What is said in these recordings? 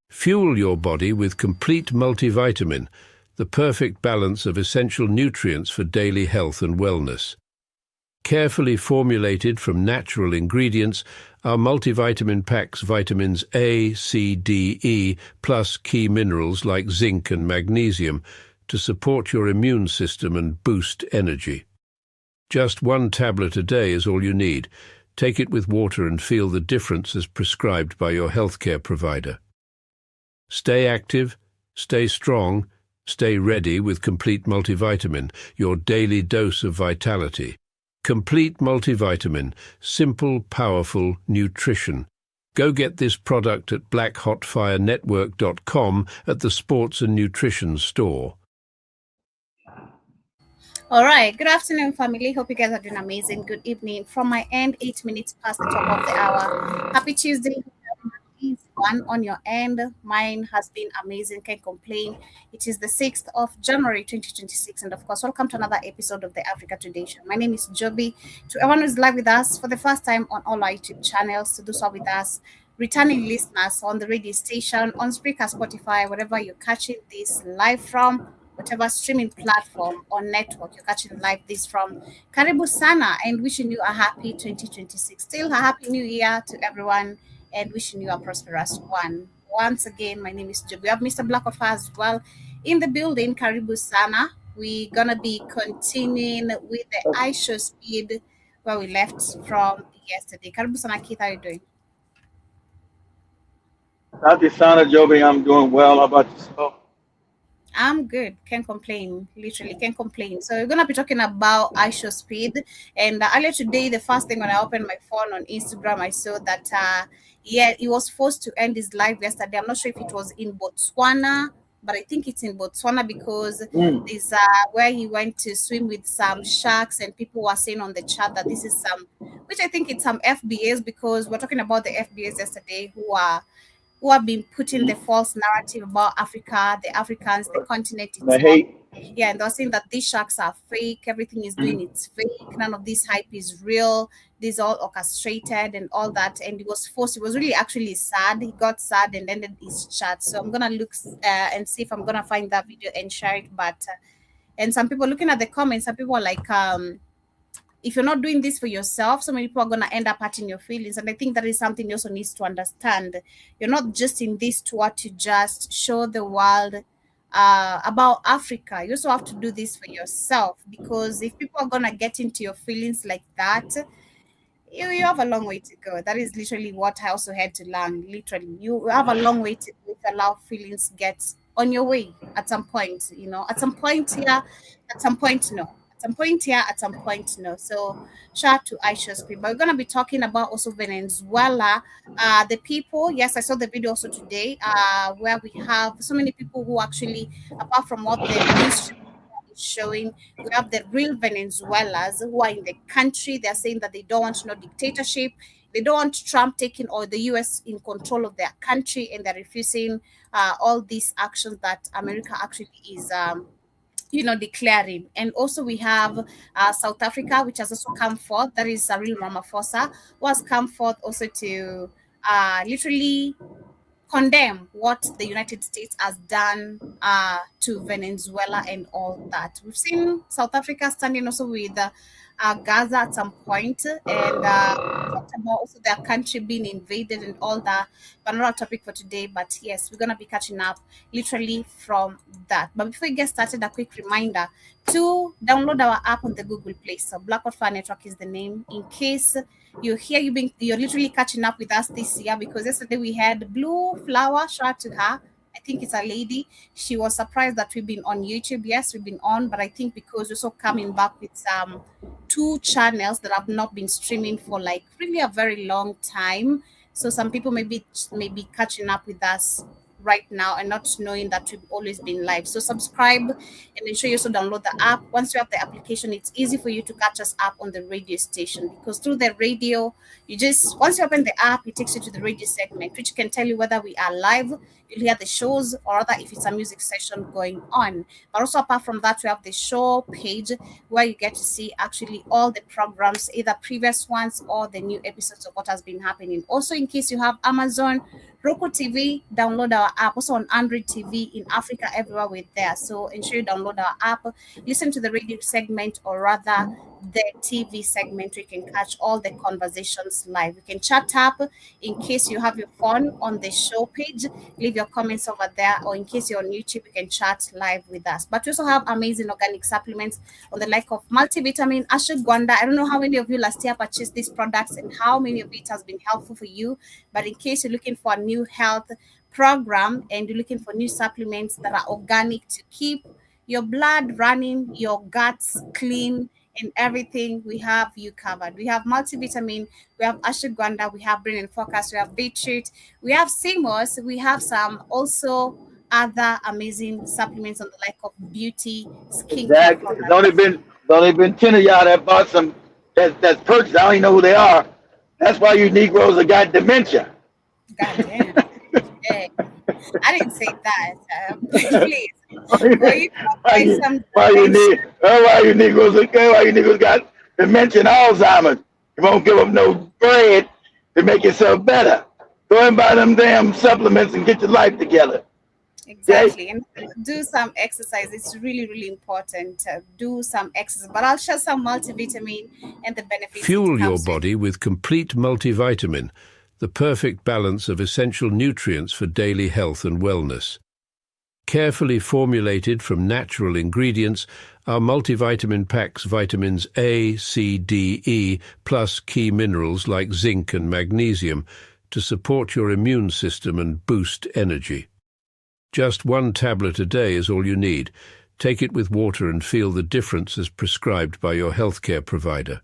Fuel your body with complete multivitamin, the perfect balance of essential nutrients for daily health and wellness. Carefully formulated from natural ingredients, our multivitamin packs vitamins A, C, D, E, plus key minerals like zinc and magnesium to support your immune system and boost energy. Just 1 tablet a day is all you need. Take it with water and feel the difference as prescribed by your healthcare provider. Stay active, stay strong, stay ready with Complete Multivitamin, your daily dose of vitality. Complete Multivitamin, simple, powerful nutrition. Go get this product at blackhotfirenetwork.com at the Sports and Nutrition store. All right. Good afternoon, family. Hope you guys are doing amazing. Good evening. From my end, 8 minutes past the top of the hour. Happy Tuesday. One on your end. Mine has been amazing. Can't complain. It is the 6th of January 2026. And of course, welcome to another episode of the Africa Today Show. My name is Joby. To everyone who's live with us for the first time on all our YouTube channels, to do so with us, returning listeners on the radio station, on Spreaker, Spotify, wherever you're catching this live from, whatever streaming platform or network you're catching live this from. Karibu Sana, and wishing you a happy 2026. Still a happy new year to everyone, and wishing you a prosperous one. Once again, my name is Job. We have Mr. Blackoff as well in the building. Karibu Sana. We're gonna be continuing with the Ishowspeed where we left from yesterday. Karibu Sana, Keith, how are you doing? Happy Sana, Joby. I'm doing well. How about yourself? I'm good. Can't complain. Literally can't complain. So we're gonna be talking about Ishowspeed. And earlier today, the first thing when I opened my phone on Instagram, I saw that he was forced to end his live yesterday. I'm not sure if it was in Botswana, but I think it's in Botswana because this where he went to swim with some sharks, and people were saying on the chat that this is which I think it's some FBAs, because we're talking about the FBAs yesterday who have been putting the false narrative about Africa, the Africans, the continent itself. Yeah, and they're saying that these sharks are fake, everything is doing it's fake, none of this hype is real, this is all orchestrated and all that. And he was forced, he was really actually sad. He got sad and ended his chat. So I'm gonna look and see if I'm gonna find that video and share it. But and some people looking at the comments, some people are like, if you're not doing this for yourself, so many people are going to end up hurting your feelings. And I think that is something you also need to understand. You're not just in this tour to just show the world about Africa. You also have to do this for yourself, because if people are going to get into your feelings like that, you have a long way to go. That is literally what I also had to learn. Literally, you have a long way to go if you allow feelings get on your way at some point. At some point here, at some point no. At some point here, at some point no. So shout out to Ishowspeed. But we're gonna be talking about also Venezuela. The people, yes, I saw the video also today, where we have so many people who actually, apart from what the news is showing, we have the real Venezuelans who are in the country. They're saying that they don't want no dictatorship. They don't want Trump taking, or the US in control of their country, and they're refusing all these actions that America actually is declaring. And also we have South Africa, which has also come forth. That is a real Ramaphosa, who has come forth also to literally condemn what the United States has done to Venezuela and all that. We've seen South Africa standing also with Gaza at some point, and talked about also their country being invaded and all that. But not a topic for today. But yes, we're gonna be catching up literally from that. But before we get started, a quick reminder to download our app on the Google Play. So Blackout Fire Network is the name. In case you're literally catching up with us this year, because yesterday we had Blue Flower. Shout out to her. I think it's a lady. She was surprised that we've been on YouTube. Yes, we've been on, but I think because we're also coming back with some 2 channels that have not been streaming for like really a very long time. So some people may be catching up with us right now and not knowing that we've always been live. So subscribe and make sure you also download the app. Once you have the application, it's easy for you to catch us up on the radio station, because through the radio, once you open the app, it takes you to the radio segment, which can tell you whether we are live. You'll hear the shows, or rather if it's a music session going on. But also apart from that, we have the show page where you get to see actually all the programs, either previous ones or the new episodes of what has been happening. Also, in case you have Amazon, Roku TV, download our app. Also on Android TV in Africa, everywhere we're there. So ensure you download our app, listen to the radio segment, or rather the TV segment. We can catch all the conversations live. You can chat up in case you have your phone on the show page. Leave your comments over there, or in case you're on YouTube, you can chat live with us. But we also have amazing organic supplements on the like of multivitamin, ashwagandha. I don't know how many of you last year purchased these products and how many of it has been helpful for you. But in case you're looking for a new health program and you're looking for new supplements that are organic to keep your blood running, your guts clean, and everything, we have you covered. We have multivitamin, we have ashwagandha, we have brain and focus, we have beetroot, we have CMOS, we have some also other amazing supplements on the like of beauty, skincare Exactly. products. It's only been 10 of y'all that bought some that's purchased. I don't even know who they are. That's why you Negroes have got dementia. God damn. Hey, I didn't say that. Please. Will you Why buy you, some why you Negroes got dementia and Alzheimer's? You won't give up no bread to make yourself better. Go and buy them damn supplements and get your life together. Exactly, and do some exercise. It's really, really important to do some exercise. But I'll share some multivitamin and the benefits. Fuel your body with complete multivitamin, the perfect balance of essential nutrients for daily health and wellness. Carefully formulated from natural ingredients, our multivitamin packs vitamins A, C, D, E, plus key minerals like zinc and magnesium to support your immune system and boost energy. Just one tablet a day is all you need. Take it with water and feel the difference as prescribed by your healthcare provider.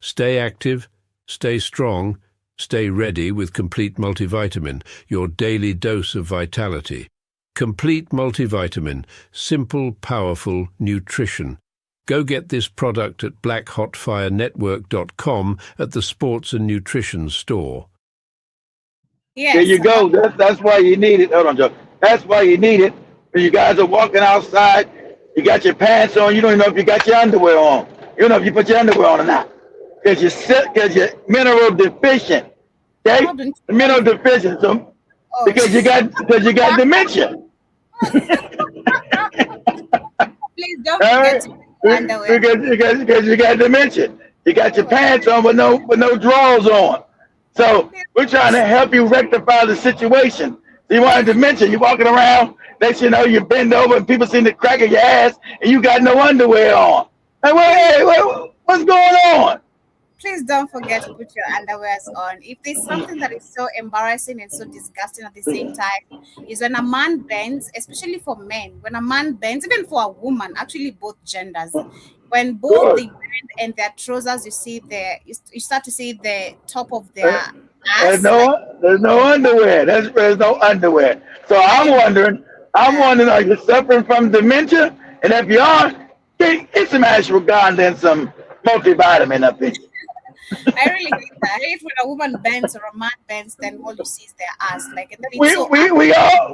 Stay active, stay strong, stay ready with Complete Multivitamin, your daily dose of vitality. Complete Multivitamin, simple, powerful nutrition. Go get this product at blackhotfirenetwork.com at the Sports and Nutrition store. Yes. There you go. That's why you need it. Hold on, Joe. That's why you need it. When you guys are walking outside, you got your pants on. You don't even know if you got your underwear on. You don't know if you put your underwear on or not. Because you're mineral deficient. Okay? Mineral deficient. So, because you got dementia. Please don't forget to wear underwear. Because you got dementia. You got your pants on with no drawers on. So we're trying to help you rectify the situation. So you want dementia, you're walking around, next you know you bend over and people see the crack of your ass and you got no underwear on. Hey, what's going on? Please don't forget to put your underwears on. If there's something that is so embarrassing and so disgusting at the same time, is when a man bends, especially for men, when a man bends, even for a woman, actually both genders, when both they bend and their trousers, you start to see the top of their ass. There's no underwear. There's no underwear. So I'm wondering, are you suffering from dementia? And if you are, get some ashwagandha and some multivitamin up in you. I really hate that. I hate when a woman bends or a man bends, then all you see is their ass. Like, and then it's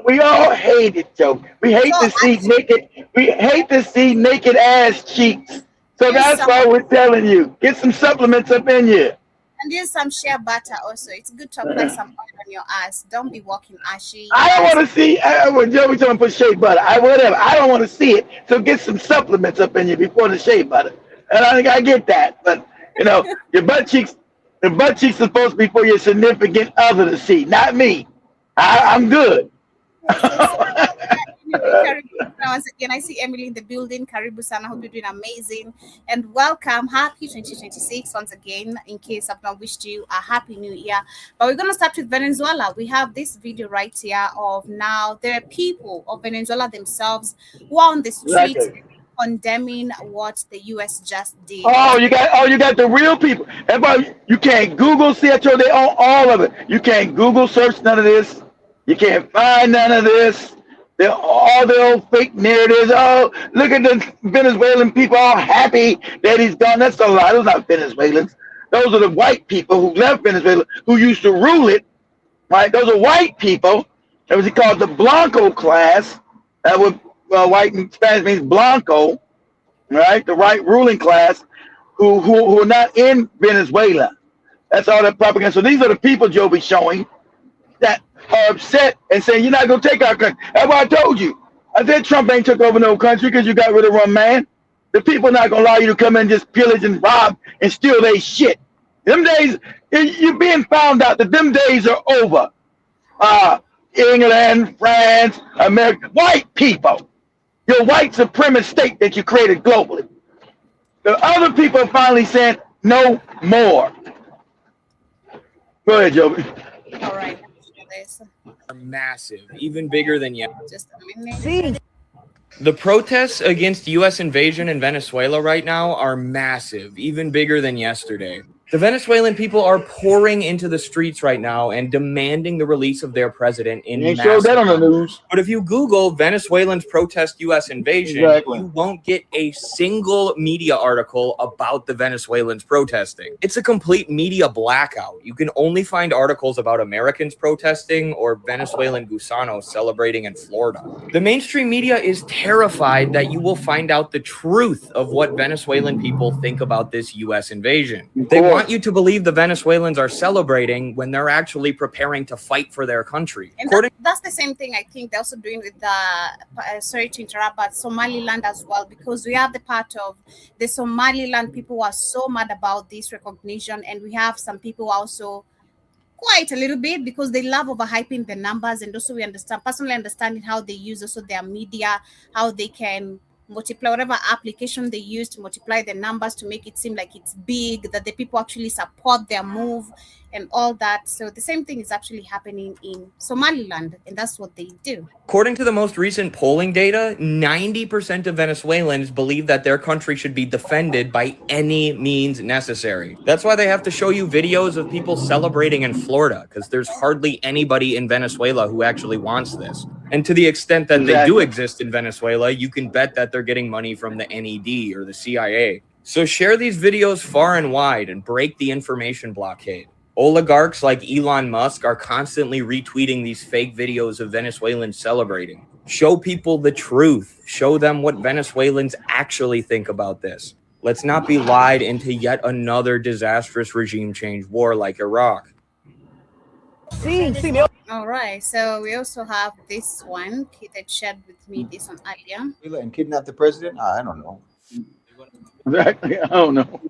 we all hate it, Joe. We hate to see naked. We hate to see naked ass cheeks. So that's why we're telling you, get some supplements up in you. And use some shea butter also. It's good to apply some oil on your ass. Don't be walking ashy. I don't want to see. Joe, we talking put shea butter. I don't want to see it. So get some supplements up in you before the shea butter. And I get that, but. You know, the butt cheeks are supposed to be for your significant other to see, not me. I'm good. Once again, I see Emily in the building. Karibu sana, hope you're doing amazing. And welcome. Happy 2026 once again, in case I've not wished you a happy new year. But we're going to start with Venezuela. We have this video right here of now there are people of Venezuela themselves who are on the streets. Exactly. Condemning what the U.S. just did. Oh, you got the real people. Everybody, you can't Google search. They own all of it. You can't Google search none of this. You can't find none of this. They're all the old fake narratives. Oh, look at the Venezuelan people all happy that he's gone. That's a lie. Those are not Venezuelans. Those are the white people who left Venezuela, who used to rule it. Right? Those are white people. That was called the Blanco class. That would. White in Spanish means blanco, right? The right ruling class who are not in Venezuela. That's all that propaganda. So these are the people Joe be showing that are upset and saying, you're not going to take our country. That's why I told you. I said Trump ain't took over no country because you got rid of one man. The people not going to allow you to come in and just pillage and rob and steal their shit. Them days, you're being found out that them days are over. England, France, America, white people. Your white supremacist state that you created globally. The other people are finally saying, no more. Go ahead, Joby. All right. Are massive, even bigger than yesterday. Just a minute. The protests against U.S. invasion in Venezuela right now are massive, even bigger than yesterday. The Venezuelan people are pouring into the streets right now and demanding the release of their president in You ain't showed that on the news. But if you Google Venezuelans protest U.S. invasion, you won't get a single media article about the Venezuelans protesting. It's a complete media blackout. You can only find articles about Americans protesting or Venezuelan gusanos celebrating in Florida. The mainstream media is terrified that you will find out the truth of what Venezuelan people think about this U.S. invasion. They want you to believe the Venezuelans are celebrating when they're actually preparing to fight for their country. And that's the same thing I think they're also doing with the, sorry to interrupt, but Somaliland as well, because we have the part of the Somaliland people who are so mad about this recognition, and we have some people also quite a little bit because they love overhyping the numbers, and also we personally understanding how they use also their media, how they can multiply whatever application they use to multiply the numbers to make it seem like it's big, that the people actually support their move and all that. So the same thing is actually happening in Somaliland, and that's what they do. According to the most recent polling data, 90% of Venezuelans believe that their country should be defended by any means necessary. That's why they have to show you videos of people celebrating in Florida, because there's hardly anybody in Venezuela who actually wants this. And to the extent that they do exist in Venezuela, you can bet that they're getting money from the NED or the CIA. So share these videos far and wide and break the information blockade. Oligarchs like Elon Musk are constantly retweeting these fake videos of Venezuelans celebrating. Show people the truth. Show them what Venezuelans actually think about this. Let's not be lied into yet another disastrous regime change war like Iraq. All right, so we also have this one. Kid that shared with me this one earlier. And kidnap the president? I don't know. Exactly. I don't know.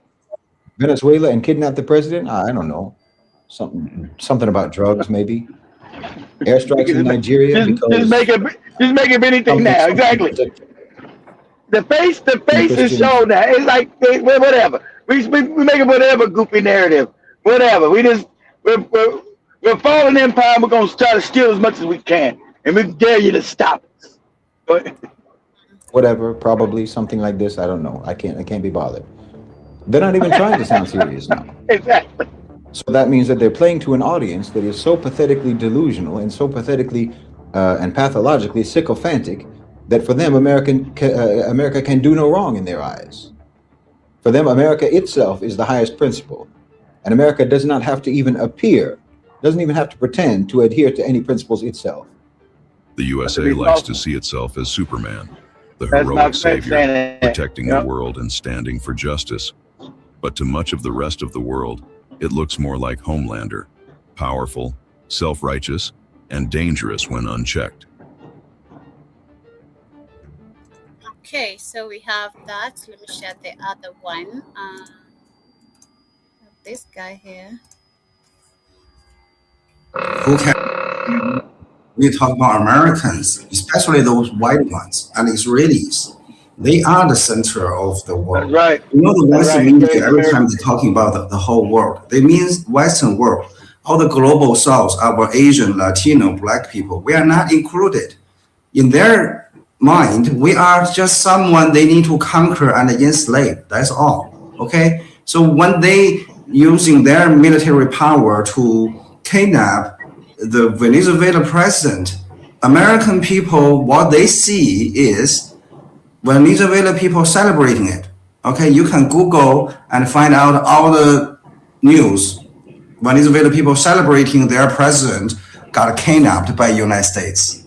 Venezuela and kidnap the president? I don't know. Something about drugs, maybe. Airstrikes in Nigeria. Just make it anything now. Exactly. The face is shown now. It's like whatever. We make it whatever goofy narrative. Whatever. We're falling empire. We're gonna try to steal as much as we can, and we dare you to stop us. Whatever. Probably something like this. I don't know. I can't be bothered. They're not even trying to sound serious now. Exactly. So that means that they're playing to an audience that is so pathetically delusional and so pathetically and pathologically sycophantic that for them, America can do no wrong in their eyes. For them, America itself is the highest principle. And America does not have to even appear, doesn't even have to pretend to adhere to any principles itself. The USA likes to see itself as Superman, the heroic savior, protecting the world and standing for justice. But to much of the rest of the world, it looks more like Homelander, powerful, self-righteous, and dangerous when unchecked. Okay, so we have that. Let me share the other one. This guy here. Okay. We talk about Americans, especially those white ones and Israelis. They are the center of the world. Right. You know, the Western media, every time they're talking about the whole world, they mean Western world. All the global South, our Asian, Latino, Black people, we are not included. In their mind, we are just someone they need to conquer and enslave. That's all. Okay? So when they using their military power to kidnap the Venezuela president, American people, what they see is Venezuela people celebrating it. Okay, you can Google and find out all the news. Venezuela people celebrating their president got kidnapped by the United States.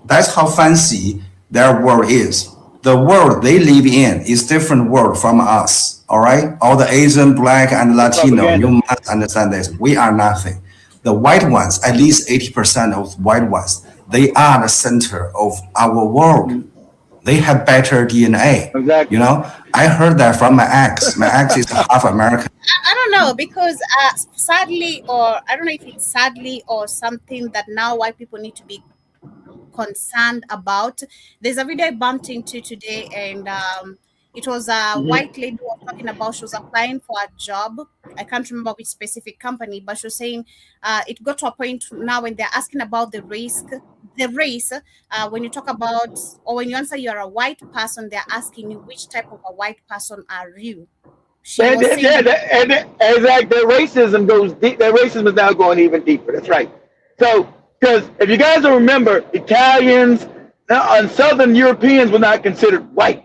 That's how fancy their world is. The world they live in is different world from us. All right, all the Asian, Black, and Latino, you must understand this. We are nothing. the white ones, at least 80% of white ones, they are the center of our world. They have better DNA. Exactly. You know, I heard that from my ex. My ex is half American. I don't know, because sadly, or I don't know if it's sadly or something that now white people need to be concerned about. There's a video I bumped into today, and it was a white lady who was talking about, she was applying for a job. I can't remember which specific company, but she was saying it got to a point now when they're asking about the race. When you talk about, or when you answer you're a white person, they're asking you which type of a white person are you. Exactly. That racism goes deep. That racism is now going even deeper. That's right. So, because if you guys don't remember, Italians and Southern Europeans were not considered white,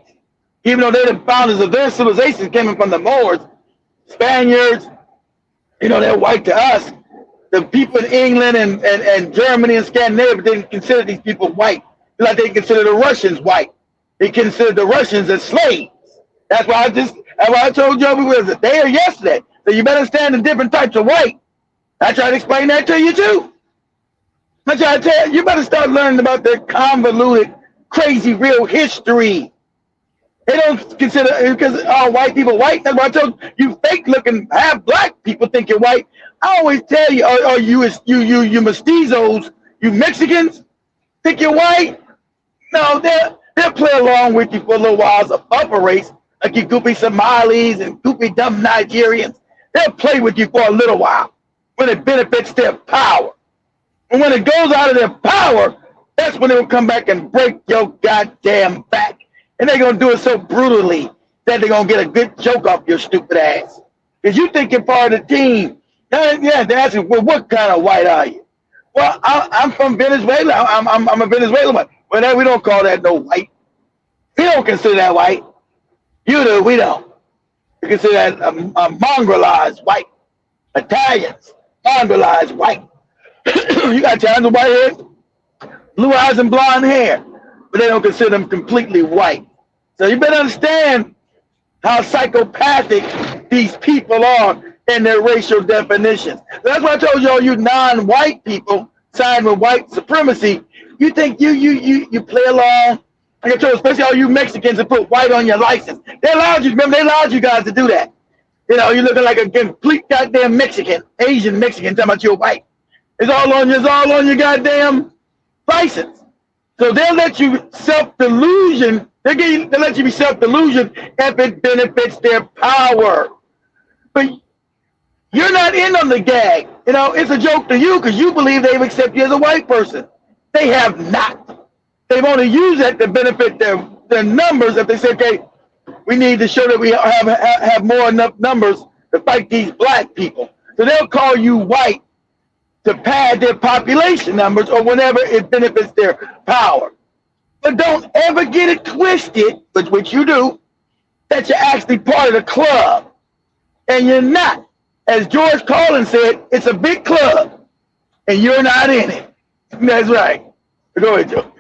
even though they're the founders of their civilization, coming from the Moors. Spaniards, they're white to us. The people in England and Germany and Scandinavia didn't consider these people white. Like they consider the Russians white. They consider the Russians as slaves. That's why I told you we was a day or yesterday. So you better understand the different types of white. I try to explain that to you too. I try to tell you better start learning about their convoluted, crazy, real history. They don't consider, because all white people white. That's why I told you fake looking half black people think you're white. I always tell you, or you mestizos, you Mexicans think you're white. No, they'll play along with you for a little while as a buffer race, like you goopy Somalis and goopy dumb Nigerians. They'll play with you for a little while when it benefits their power. And when it goes out of their power, that's when they'll come back and break your goddamn back. And they're going to do it so brutally that they're going to get a good joke off your stupid ass. Because you think you're part of the team. Yeah, they're asking, well, what kind of white are you? Well, I'm from Venezuela. I'm a Venezuelan. Well, we don't call that no white. We don't consider that white. You do, we don't. We consider that mongrelized white. Italians, mongrelized white. You got Italians with white hair, blue eyes and blonde hair, but they don't consider them completely white. So you better understand how psychopathic these people are in their racial definitions. That's why I told you all you non-white people side with white supremacy. You think you play along. Like I told you, especially all you Mexicans that put white on your license. They allowed you, remember, they allowed you guys to do that. You're looking like a complete goddamn Mexican, Asian Mexican, talking about you're white. It's all on your goddamn license. So they'll let you self-delusion. They'll let you be self-delusion if it benefits their power. But you're not in on the gag. It's a joke to you because you believe they've accepted you as a white person. They have not. They've only used that to benefit their numbers. If they say, okay, we need to show that we have more enough numbers to fight these black people. So they'll call you white to pad their population numbers or whenever it benefits their power. But don't ever get it twisted, which you do, that you're actually part of the club. And you're not. As George Carlin said, it's a big club, and you're not in it. That's right. Go ahead, Joe.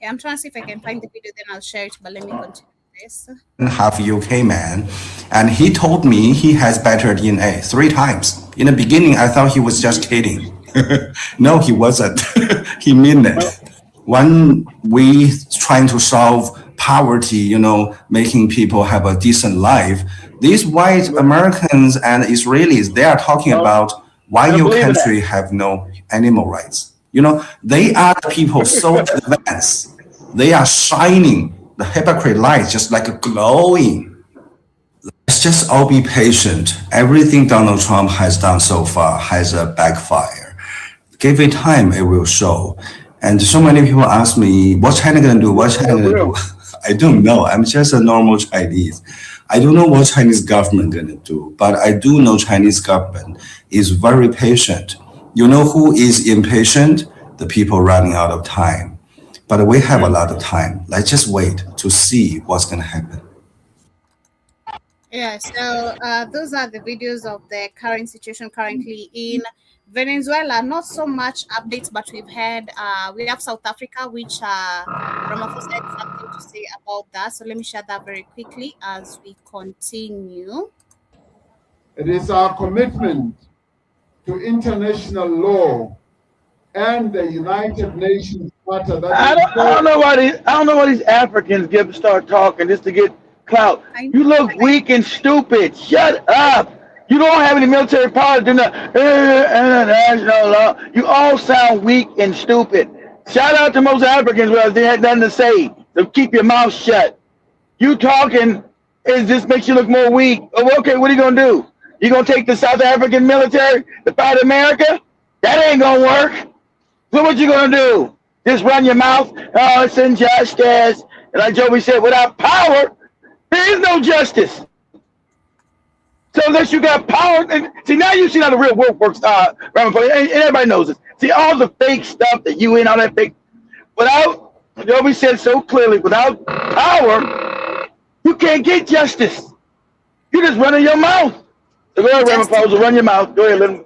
Yeah, I'm trying to see if I can find the video, then I'll share it, but let me continue this. Half UK man, and he told me he has better DNA 3 times. In the beginning, I thought he was just kidding. No, he wasn't. He meant it. When we trying to solve poverty, making people have a decent life, these white Americans and Israelis, they are talking about why your country have no animal rights. They are the people so advanced. They are shining the hypocrite light just like glowing. Let's just all be patient. Everything Donald Trump has done so far has a backfire. Give it time, it will show. And so many people ask me, what's China going to do? What's China going to do? I don't know. I'm just a normal Chinese. I don't know what Chinese government going to do, but I do know Chinese government is very patient. You know who is impatient? The people running out of time. But we have a lot of time. Let's just wait to see what's going to happen. Yeah, so those are the videos of the current situation currently in Venezuela. Not so much updates, but we have South Africa, which Ramaphosa had something to say about that. So let me share that very quickly as we continue. It is our commitment to international law and the United Nations Charter. I don't know why these Africans start talking just to get clout. You look weak and stupid. Shut up. You don't have any military power to do international law. You all sound weak and stupid. Shout out to most Africans where they had nothing to say. So keep your mouth shut. You talking just makes you look more weak. Oh, okay, what are you gonna do? You gonna take the South African military to fight America? That ain't gonna work. So what you gonna do? Just run your mouth? Oh, it's injustice. And like Joey said, without power, there is no justice. So unless you got power, and see now you see how the real world works. And everybody knows this. See all the fake stuff that you in, all that fake. Without, Joey said so clearly, without power, you can't get justice. You just running your mouth. So go ahead, Ramaphosa, run your mouth. Go ahead, let him.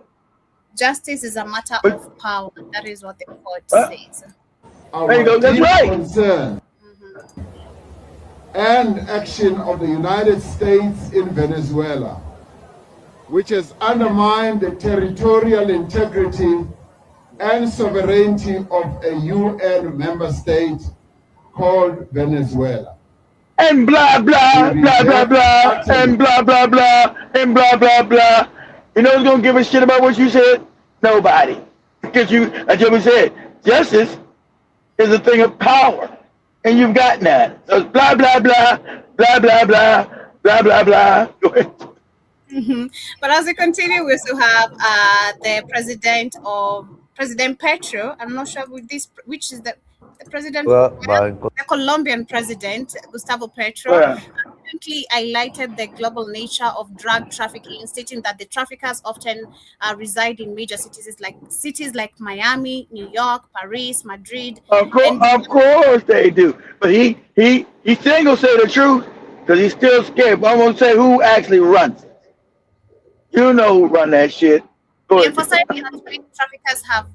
Justice is a matter of power. That is what the court says. There you go. That's right. Concern and action of the United States in Venezuela, which has undermined the territorial integrity and sovereignty of a UN member state called Venezuela. And blah, blah, blah, blah, blah, and blah, blah, blah, and blah, blah, blah. You know who's going to give a shit about what you said? Nobody. Because you, as Joey said, justice is a thing of power. And you've got none. So it's blah, blah, blah, blah, blah, blah, blah, blah, blah. Go ahead. But as we continue, we still have the President Petro. I'm not sure which is the president, the Colombian president, Gustavo Petro, recently highlighted the global nature of drug trafficking, stating that the traffickers often reside in major cities like Miami, New York, Paris, Madrid. Of course they do. But he still ain't gonna say the truth because he's still scared. But I'm gonna say who actually runs it. You know who run that shit. Emphasizing that traffickers have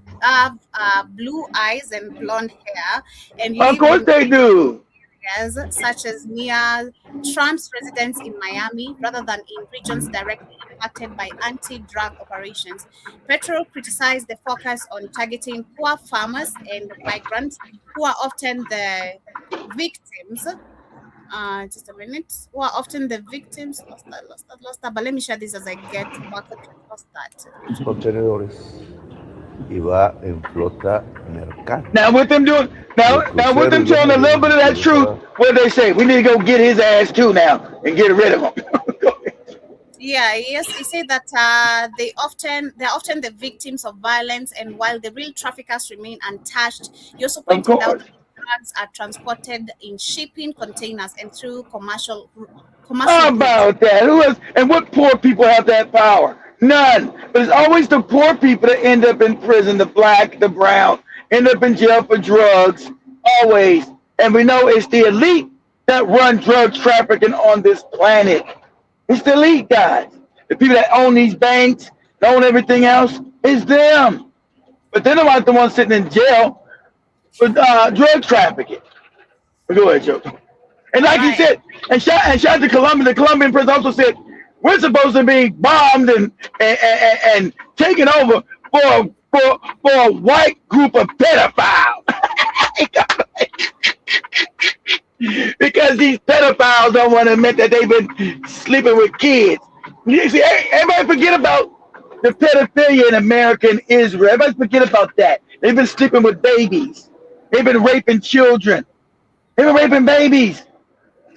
blue eyes and blonde hair, and of course they do. Areas such as near Trump's residence in Miami, rather than in regions directly impacted by anti-drug operations. Petro criticized the focus on targeting poor farmers and migrants, who are often the victims. Just a minute. Who are often the victims? Lost that. But let me share this as I get back. Lost that. Now with them doing now with them telling a little bit of that truth, what they say? We need to go get his ass too now and get rid of him. Yeah, yes, he said that they're often the victims of violence, and while the real traffickers remain untouched, he also pointed out that drugs are transported in shipping containers and through commercial. How about that? Who has, and what poor people have that power? None. But it's always the poor people that end up in prison, the black, the brown, end up in jail for drugs, always. And we know it's the elite that run drug trafficking on this planet. It's the elite guys. The people that own these banks, that own everything else, it's them. But they're not the ones sitting in jail for drug trafficking. Go ahead, Joe. And like he said, and shout to Colombia, the Colombian president also said, we're supposed to be bombed and taken over for a white group of pedophiles. Because these pedophiles don't want to admit that they've been sleeping with kids. You see, everybody forget about the pedophilia in America and Israel. Everybody forget about that. They've been sleeping with babies. They've been raping children. They've been raping babies.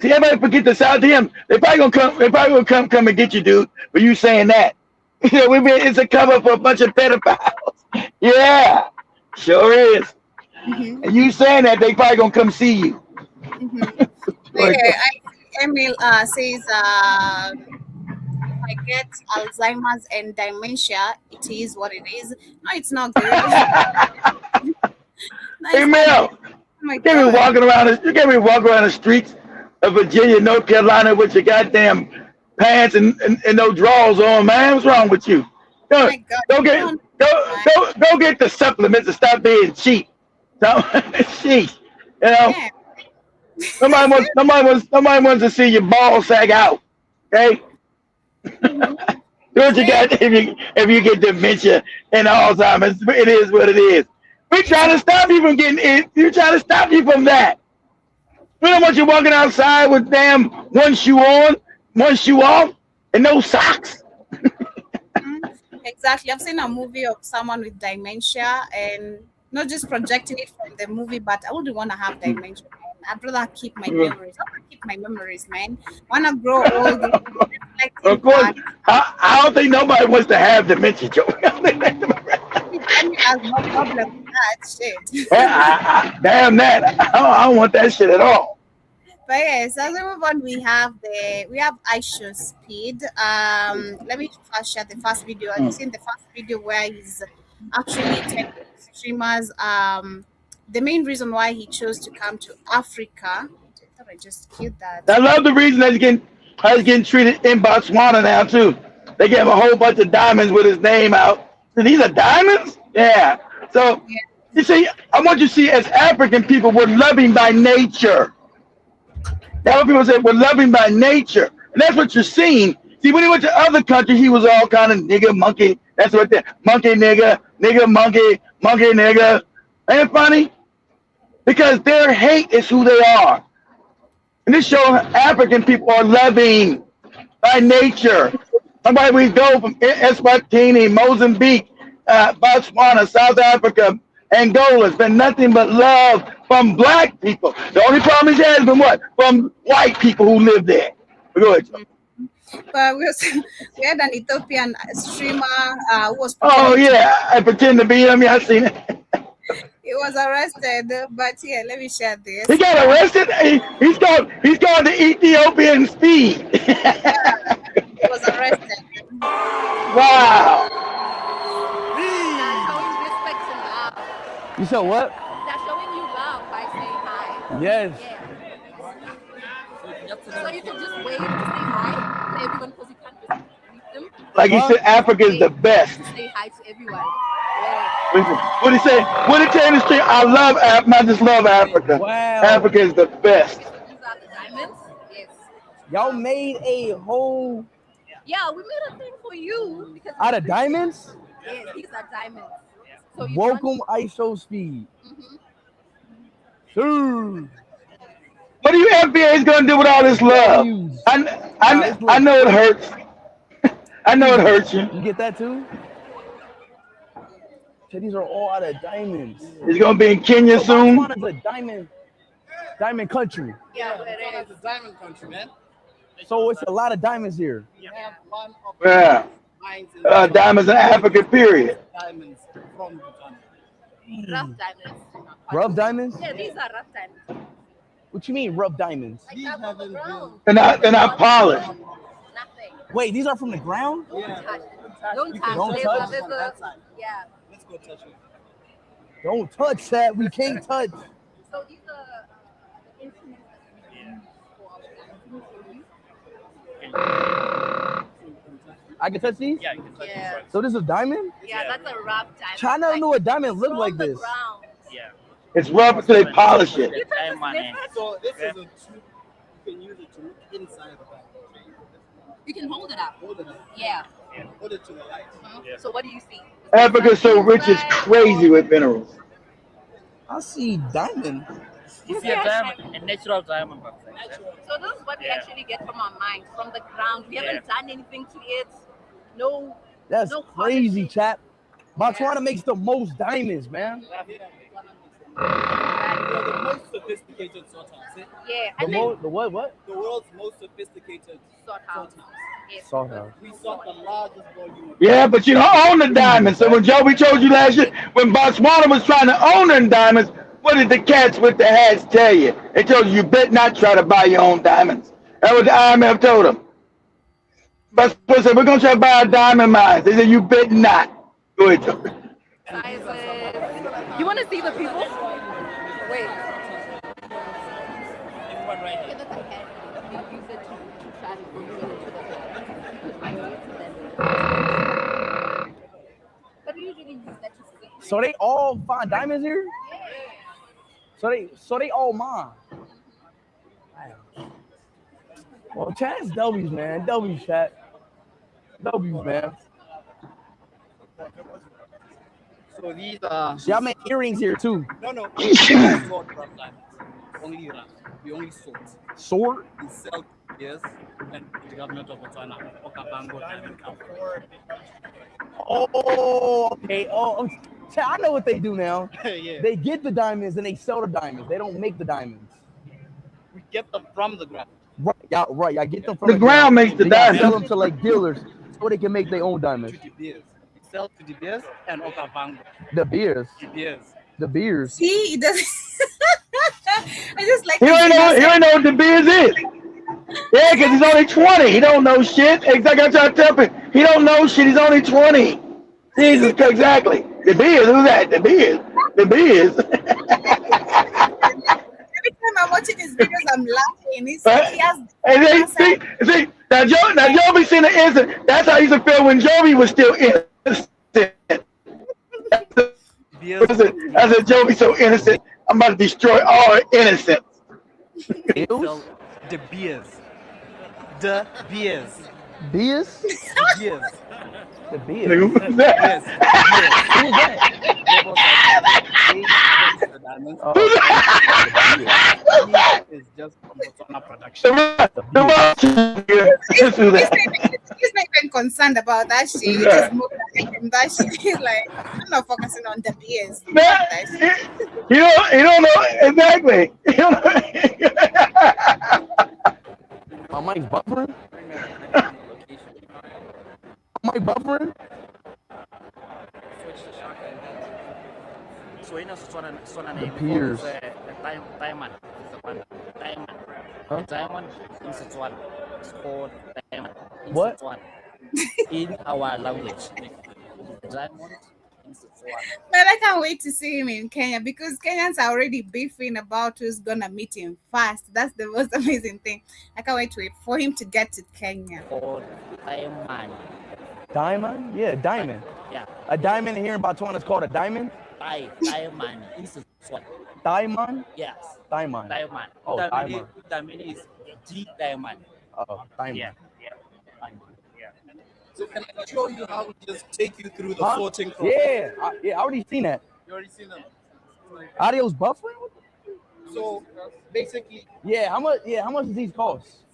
See, everybody forget the South to him. They probably gonna come and get you, dude. For you saying that. It's a cover for a bunch of pedophiles. Yeah, sure is. Mm-hmm. And you saying that, they probably gonna come see you. Mm-hmm. Emil says, I get Alzheimer's and dementia. It is what it is. No, it's not good. Emil, you can't be walking around the streets of Virginia, North Carolina with your goddamn pants and no drawers on, man. What's wrong with you? Go get the supplements and stop being cheap. Sheesh, you know. Yeah. Somebody wants to see your ball sag out. Okay. what you got if you get dementia and Alzheimer's. It is what it is. We're trying to stop you from getting it. We're trying to stop you from that. We don't want you walking outside with damn one shoe on, one shoe off, and no socks. Exactly. I've seen a movie of someone with dementia, and not just projecting it from the movie, but I wouldn't want to have dementia. Man. I'd rather keep my memories. I want to keep my memories, man. I want to grow old. Of course, I don't think nobody wants to have dementia, Joe. Has no problem with that shit. Damn that! I don't want that shit at all. But yes, as we move on, we have Ishowspeed. Let me first share the first video. Have you seen the first video where he's actually telling streamers the main reason why he chose to come to Africa? I thought I just killed that. I love the reason that he's getting treated in Botswana now too. They gave him a whole bunch of diamonds with his name out. So these are diamonds? Yeah. So you see, I want you to see, as African people, we're loving by nature. That's what people say, we're loving by nature. And that's what you're seeing. See, when he went to other countries, he was all kind of nigga, monkey. That's what they monkey, nigga, nigga, monkey, monkey, nigga. Ain't it funny? Because their hate is who they are. And this shows African people are loving by nature. Somebody we go from Eswatini, Mozambique, Botswana, South Africa, Angola. It's been nothing but love from black people. The only problem he has been what? From white people who live there. Go ahead, Joe. But we had an Ethiopian streamer who was. Oh yeah, I pretend to be him. Yeah, I seen it. He was arrested, but yeah, let me share this. He got arrested. He's gone to Ethiopian speed. Yeah, he was arrested. Wow. You said what? They're showing you love by saying hi. Yes. Yeah. So you can just wave to say hi to everyone because you can't just greet them. Like he said, Africa is the best. Say hi to everyone. What he say? What he tell in the street? I love Africa. I just love Africa. Wow. Africa is the best. These are the diamonds. Yes. Y'all made a whole. Yeah, we made a thing for you because out of diamonds. Yes, these are diamonds. So you Welcome, Ishowspeed. Sure. What are you FBA's gonna do with all this love? I know it hurts. I know it hurts you. You get that too? So these are all out of diamonds. He's gonna be in Kenya soon. Botswana's a diamond country. Yeah, it's a diamond country, man. So it's a lot of diamonds here. Yeah. Diamonds in Africa, period. Diamonds from rough diamonds. Rough diamonds? Yeah, these are rough diamonds. What you mean rough diamonds? Like these on the ground. They're not polished. Nothing. Wait, these are from the ground? Yeah. Don't touch. Don't touch. Yeah. Let's go touch it. Don't touch that. We can't touch. So these are instruments that we use for our I can touch these? Yeah, you can touch yeah. So this is a diamond? Yeah, that's a rough diamond. China knew a diamond looked like this. Ground. Yeah. It's rough until they polish it. So this is a tube. You can use it to look inside the bag. You can hold it up. Hold it up. Yeah. Hold it to the light. So what do you see? Africa's so rich, it's crazy with minerals. I see diamond. You see a diamond, a natural diamond. So this is what we actually get from our mind, from the ground. We haven't done anything to it. No. That's no crazy, quality. chap. Botswana makes the most diamonds, man. The most sophisticated sort house. Yeah. The what? The world's most sophisticated sort house. Yes. Sort house. We sort the largest volume. Yeah, but you don't own the diamonds. So when Joby told you last year, when Botswana was trying to own the diamonds, what did the cats with the hats tell you? They told you bet not try to buy your own diamonds. That's what the IMF told them. Botswana said, we're going to try to buy our diamond mines. They said, you bet not. Go ahead, Joby. You want to see the people? Wait. Everyone right here. So they all find diamonds here? So they all mine. Wow. Well, chat's W's, man. W's, chat. W's, man. So these are. See, I make earrings here too. No. We don't sort rough diamonds. Only rough. We only sort. Sort? We sell yes, and the government of Botswana, Okavango Diamond Company. Oh, okay. Oh, I know what they do now. Yeah. They get the diamonds and they sell the diamonds. They don't make the diamonds. We get them from the ground. Right, right. I get them from The ground makes the diamond. Sell them to like dealers so they can make their own diamonds. To De Beers. We sell to De Beers and Okavango. The beers. De Beers. The beers. See, it doesn't. I just like. He don't know what the Beers is. Yeah, because he's only 20. He don't know shit. Exactly. I'm trying to tell him. He don't know shit. He's only 20. Jesus, exactly. The Beers. Who's that? The Beers. The Beers. Every time I'm watching his videos, I'm laughing. He has. And see, now Joby seen the innocent. That's how he used to feel when Joby was still innocent. I said, Joby so innocent. I'm about to destroy all her innocence. So, De Beers. De Beers. Beers? Beers. The beers. Who's that? Yes. Who's that? It's just from Botswana production. He's not even concerned about that shit. He just moved away from that shit. He's like, I'm not focusing on the beers. You don't know exactly. My mic's buffering. My mic buffering. The peers. Diamond. Huh? Diamond in Setswana is called diamond. What? In our language. Diamond in Setswana. But I can't wait to see him in Kenya because Kenyans are already beefing about who's gonna meet him first. That's the most amazing thing. I can't wait for him to get to Kenya. Called diamond. Diamond? Yeah, diamond. Yeah. A diamond here in Botswana is called a diamond? Diamond in Setswana. Diamond? Yes. Diamond. Diamond. Oh, diamond. Diamond is G diamond. Oh, diamond. Yeah. Diamond. Yeah. So can I show you how we just take you through the sorting process? Yeah, I already seen that. You already seen them. Audio's buffering? So basically, how much does these cost?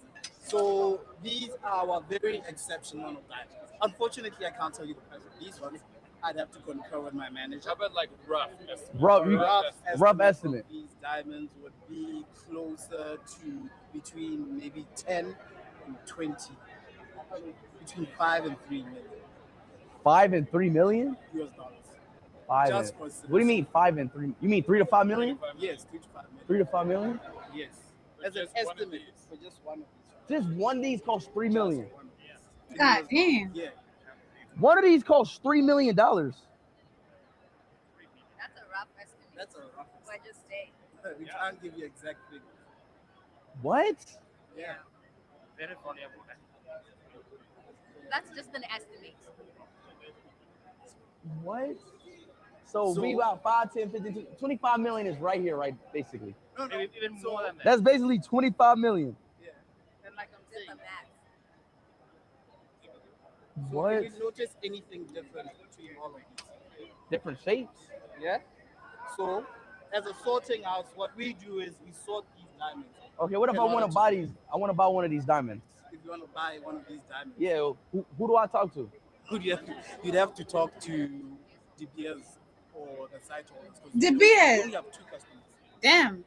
So these are our very exceptional diamonds. Unfortunately, I can't tell you the price of these ones. I'd have to concur with my manager. How about like rough estimate? Rough estimate. These diamonds would be closer to between maybe 10 and 20. Between 5 and 3 million. 5 and 3 million? US dollars. What do you mean 5 and 3? You mean 3 to 5 million? Yes, 3 to 5 million. 3 to 5 million? Yes. As an estimate for just one of these. Just one of these costs $3 million. God damn. Yeah. One of these costs $3 million. That's a rough estimate. That's a rough estimate. We're just saying. We can't give you exact figures. What? Yeah. Very funny about that. That's just an estimate. What? So we about 5, 10, 15, 25 million is right here, right? Basically. No, even more than that. That's basically 25 million. Yeah. And like I'm saying, the math. What? Did you notice anything different between all of these? Different shapes? Yeah. So, as a sorting house, what we do is we sort these diamonds. Okay, what if I want to buy these? I want to buy one of these diamonds. If you want to buy one of these diamonds, yeah. Who do I talk to? You'd have to talk to De Beers or the site owners. De Beers. We only have 2 customers. Damn.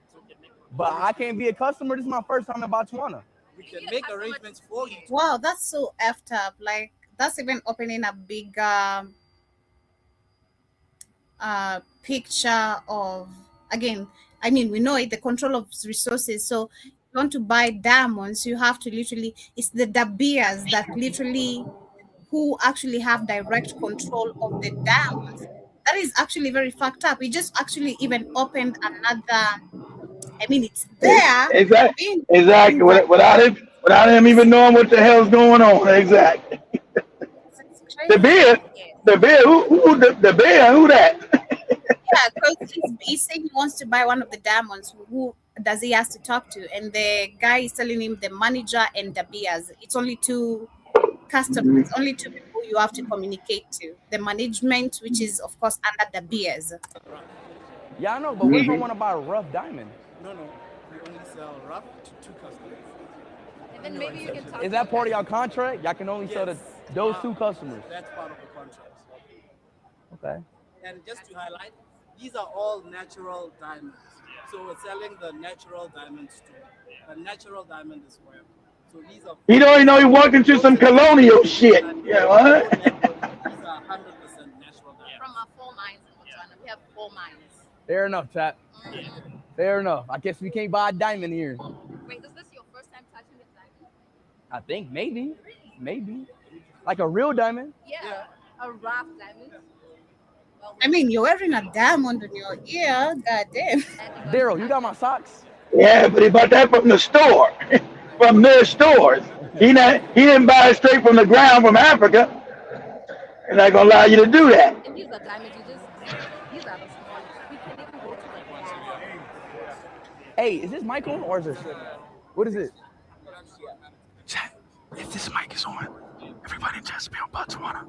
But I can't be a customer. This is my first time in Botswana. We can make arrangements for you. Wow, that's so effed up. Like that's even opening a big picture of, again, I mean, we know it, the control of resources. So if you want to buy diamonds, you have to literally, it's the De Beers that literally who actually have direct control of the diamonds. That is actually very fucked up. We just actually even opened another, I mean, it's there. Exactly. Without him even knowing what the hell's going on. Exactly. The beer. Who that? Yeah, because he's saying he wants to buy one of the diamonds. Who does he has to talk to? And the guy is telling him the manager and De Beers. It's only two customers, only two people you have to communicate to. The management, which is, of course, under the beers. Yeah, I know, but what if I want to buy a rough diamond? No. We only sell rough to 2 customers. And then maybe you can talk. Is that part of your contract? Y'all can only sell to those 2 customers. That's part of the contract. Okay. And just to highlight, these are all natural diamonds. So we're selling the natural diamonds too. The natural diamond is forever. So these are. You don't even know you're walking through some colonial shit. Yeah, what? These are 100% natural diamonds. From our 4 mines in Botswana. We have 4 mines. Fair enough, chat. Fair enough. I guess we can't buy a diamond here. Wait, is this your first time touching a diamond? I think maybe. Like a real diamond? Yeah. A rough diamond. Well, I mean, you're wearing a diamond on your ear. Goddamn. Daryl, you got my socks? Yeah, but he bought that from the store, from their stores. He didn't buy it straight from the ground from Africa. They're not gonna allow you to do that. And these are diamonds. These are the smallest. We can even go to the Hey, is this mic on or is this? What is it? Chat, if this mic is on, everybody just be on Botswana.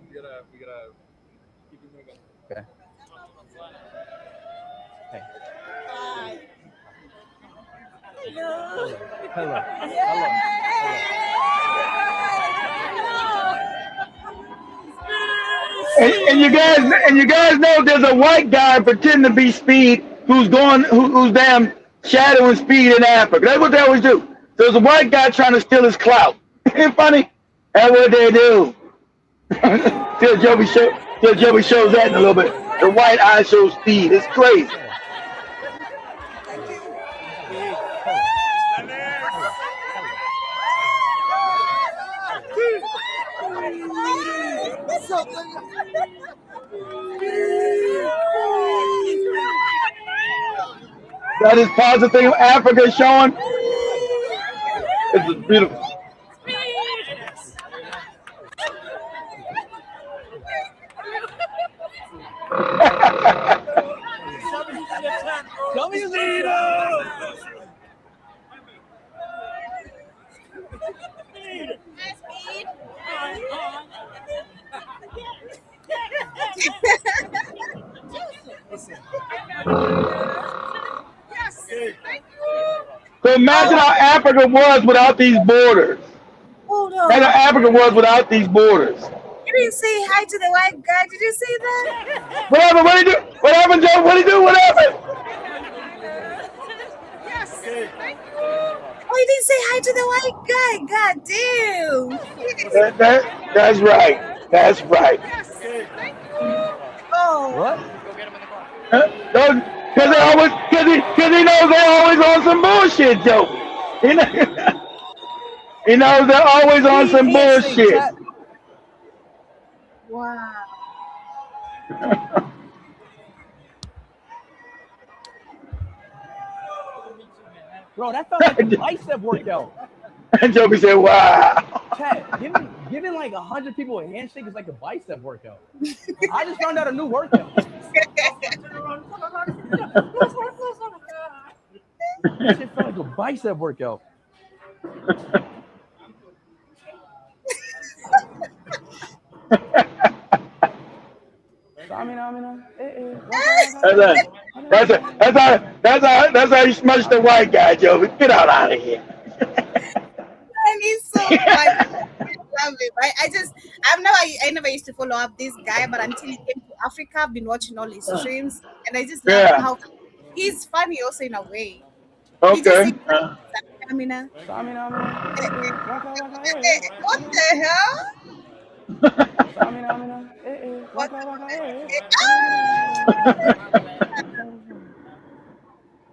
We gotta keep it moving. Okay. Hey. Hi. Hello. And you guys know there's a white guy pretending to be Speed who's damn shadowing Speed in Africa. That's what they always do. There's a white guy trying to steal his clout. Ain't funny? That's what they do. Till Joby shows that in a little bit. The white Ishowspeed. It's crazy. That is positive thing Africa is showing. It's beautiful. So imagine how Africa was without these borders. Hold on. Imagine how Africa was without these borders. You didn't say hi to the white guy. Did you see that? What happened? What did he do? What happened, Joe? What did he do? What happened? Yes. Oh, you didn't say hi to the white guy. God damn. That's right. That's right. Oh. What? Because he knows they're always on some bullshit, Joe. He knows they're always on some bullshit. Wow. Bro, that felt like a bicep workout. And Joby said, wow. Chat, giving like 100 people a handshake is like a bicep workout. I just found out a new workout. That shit felt like a bicep workout. That's how you smush the white guy, Joby. Get out of here. And he's so funny. I love it. I never used to follow up this guy, but until he came to Africa, I've been watching all his streams, and I just love how he's funny also in a way. Okay. What the hell?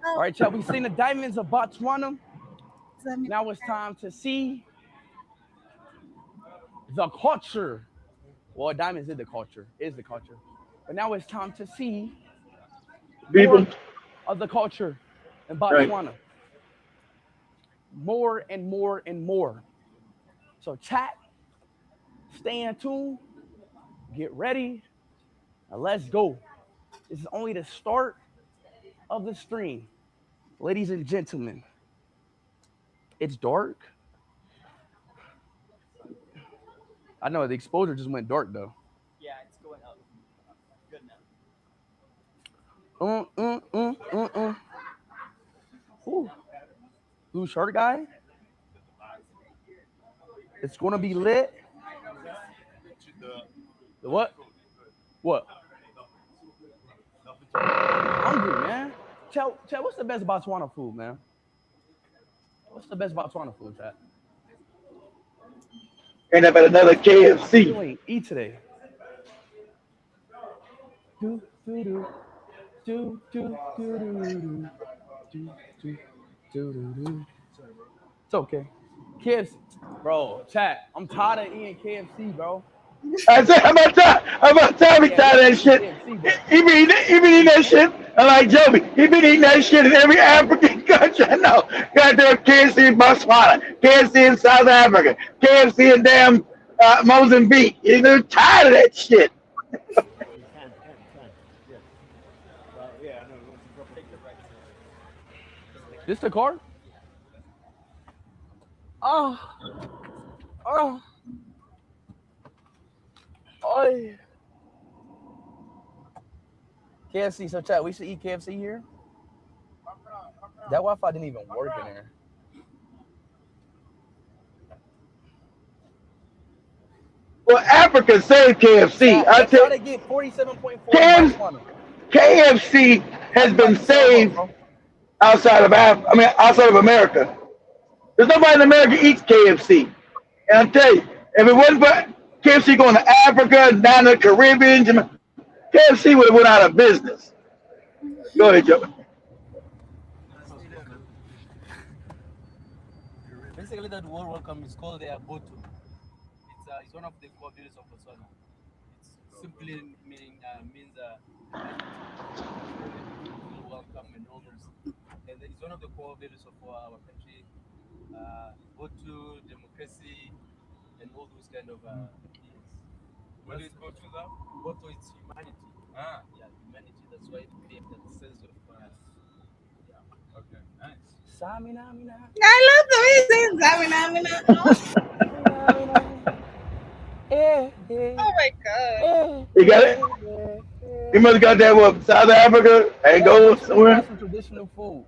All right, y'all. We've seen the diamonds of Botswana. Now it's time to see the culture. Well, diamonds is the culture. But now it's time to see more of the culture in Botswana. Right. More and more and more. So chat, stay in tune, get ready, and let's go. This is only the start of the stream. Ladies and gentlemen, it's dark. I know the exposure just went dark though. Yeah, it's going up. Good now. Ooh. Blue shirt guy. It's gonna be lit. The what? What? Hungry, man. Chad, what's the best Botswana food, man? What's the best Botswana food, Chad? Ain't about another KFC. You ain't eat today. Do do do do do do do do do do do. It's okay. KFC, bro. Chat. I'm tired of eating KFC, bro. I said, how about time we tired of that shit? He been eating that shit. I like Joby. He been eating that shit in every African country. I know. Goddamn KFC in Botswana, KFC in South Africa, KFC in damn Mozambique. They're tired of that shit. This the car? Oh. KFC. So chat, we should eat KFC here. That Wi-Fi didn't even work in there. Well, Africa saved KFC. I tell you, get 47.4. KFC has been saved outside of outside of America. There's nobody in America eats KFC. And I tell you, if it wasn't for KFC going to Africa, down to the Caribbean, KFC would have went out of business. Go ahead, Joe. Basically, that word welcome is called the Botu. It's one of the core values of Botswana. It's simply means welcome and all those. And it's one of the core values of our country. Botu, democracy, and all those kind of things. What is Botu though? Botu is humanity. Yeah, humanity. That's why it creates that sense of yeah. Okay, nice. Samina. I love the way he says Samina. Oh my god. You got it? You must have got that what, South Africa and go somewhere? Some traditional food.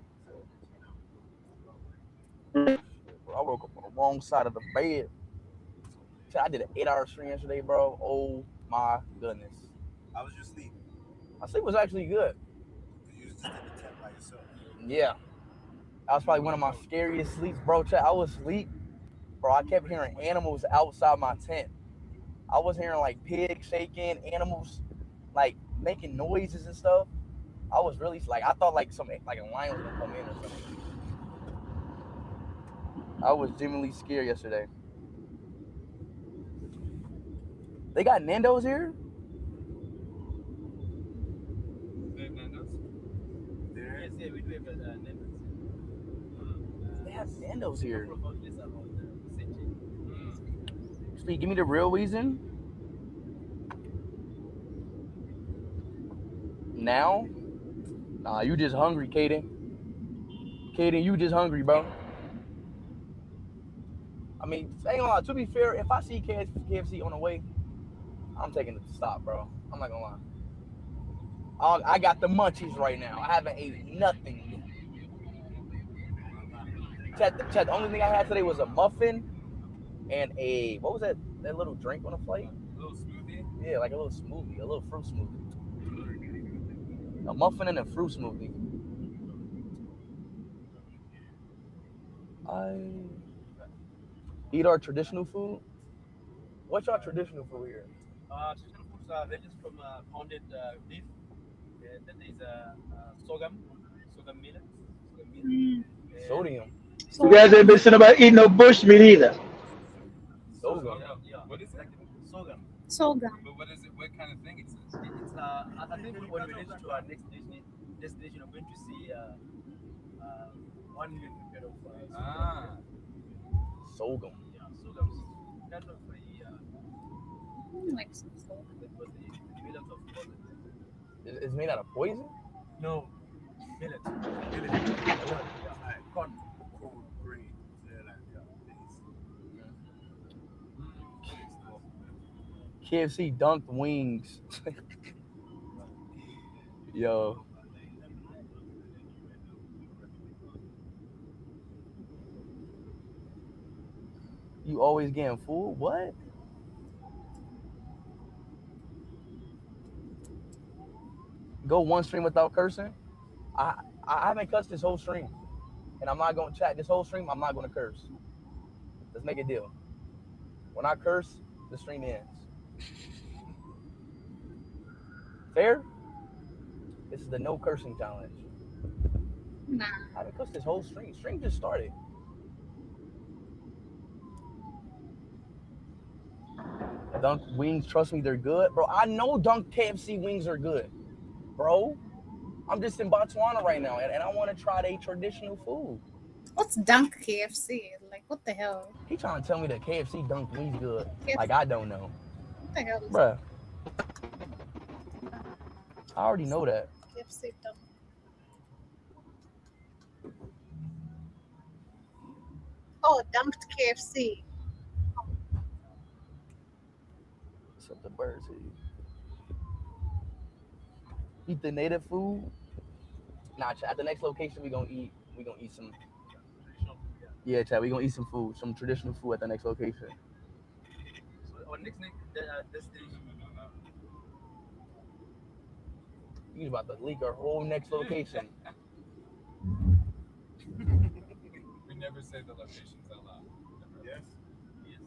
I woke up on the wrong side of the bed. I did an 8-hour stream yesterday, bro. Oh my goodness. How was your sleep? My sleep was actually good. You just did the tent by yourself. Yeah. That was probably one of my scariest sleeps, bro. I was asleep, bro. I kept hearing animals outside my tent. I was hearing like pigs shaking, animals like making noises and stuff. I was really like, I thought like a lion was gonna come in or something. I was genuinely scared yesterday. They got Nando's here? They have Nando's? Yes, yeah, we do have Nando's. They have Nando's here. Speed, give me the real reason. Now? Nah, you just hungry, Kaden. Kaden, you just hungry, bro. I mean, ain't gonna lie, to be fair, if I see KFC on the way, I'm taking it to stop, bro. I'm not gonna lie. I got the munchies right now. I haven't ate nothing. Chat, the only thing I had today was a muffin and what was that little drink on the plate? A little smoothie? Yeah, like a little smoothie, a little fruit smoothie. A muffin and a fruit smoothie. I eat our traditional food. What's your traditional food here? Traditional foods ranges from pounded beef. Then there's sorghum millet. Sodium. You guys ain't been saying about eating no bush meat either. Sorghum. Yeah. What is it? Sorghum. But what is it? What kind of thing is it? It's I think when we reach to our next destination, I'm going to see 1 million prepare of sorghum. Yeah, sorghum. Kind of like some sorghum. It's made out of poison? No, millet. Corn. Grain. KFC dunked wings. Yo. You always getting food? What? Go one stream without cursing? I haven't cussed this whole stream. And I'm not going to chat this whole stream. I'm not going to curse. Let's make a deal. When I curse, the stream ends. Fair? This is the no cursing challenge. Nah. I haven't cussed this whole stream. Stream just started. Dunk wings, trust me, they're good. Bro, I know Dunk KFC wings are good. Bro, I'm just in Botswana right now, and I want to try their traditional food. What's Dunk KFC? Like, what the hell? He trying to tell me that KFC Dunk wings good. Like, I don't know. What the hell is Bruh. I already know that. KFC Dunk? Oh, Dunked KFC. What's up, the birds here? Eat the native food? Nah, at the next location we gonna eat some. Yeah, Chad, we gonna eat some food, some traditional food at the next location. So our next destination. He's about to leak our whole next location. We never say the locations out loud. Yes. Yes.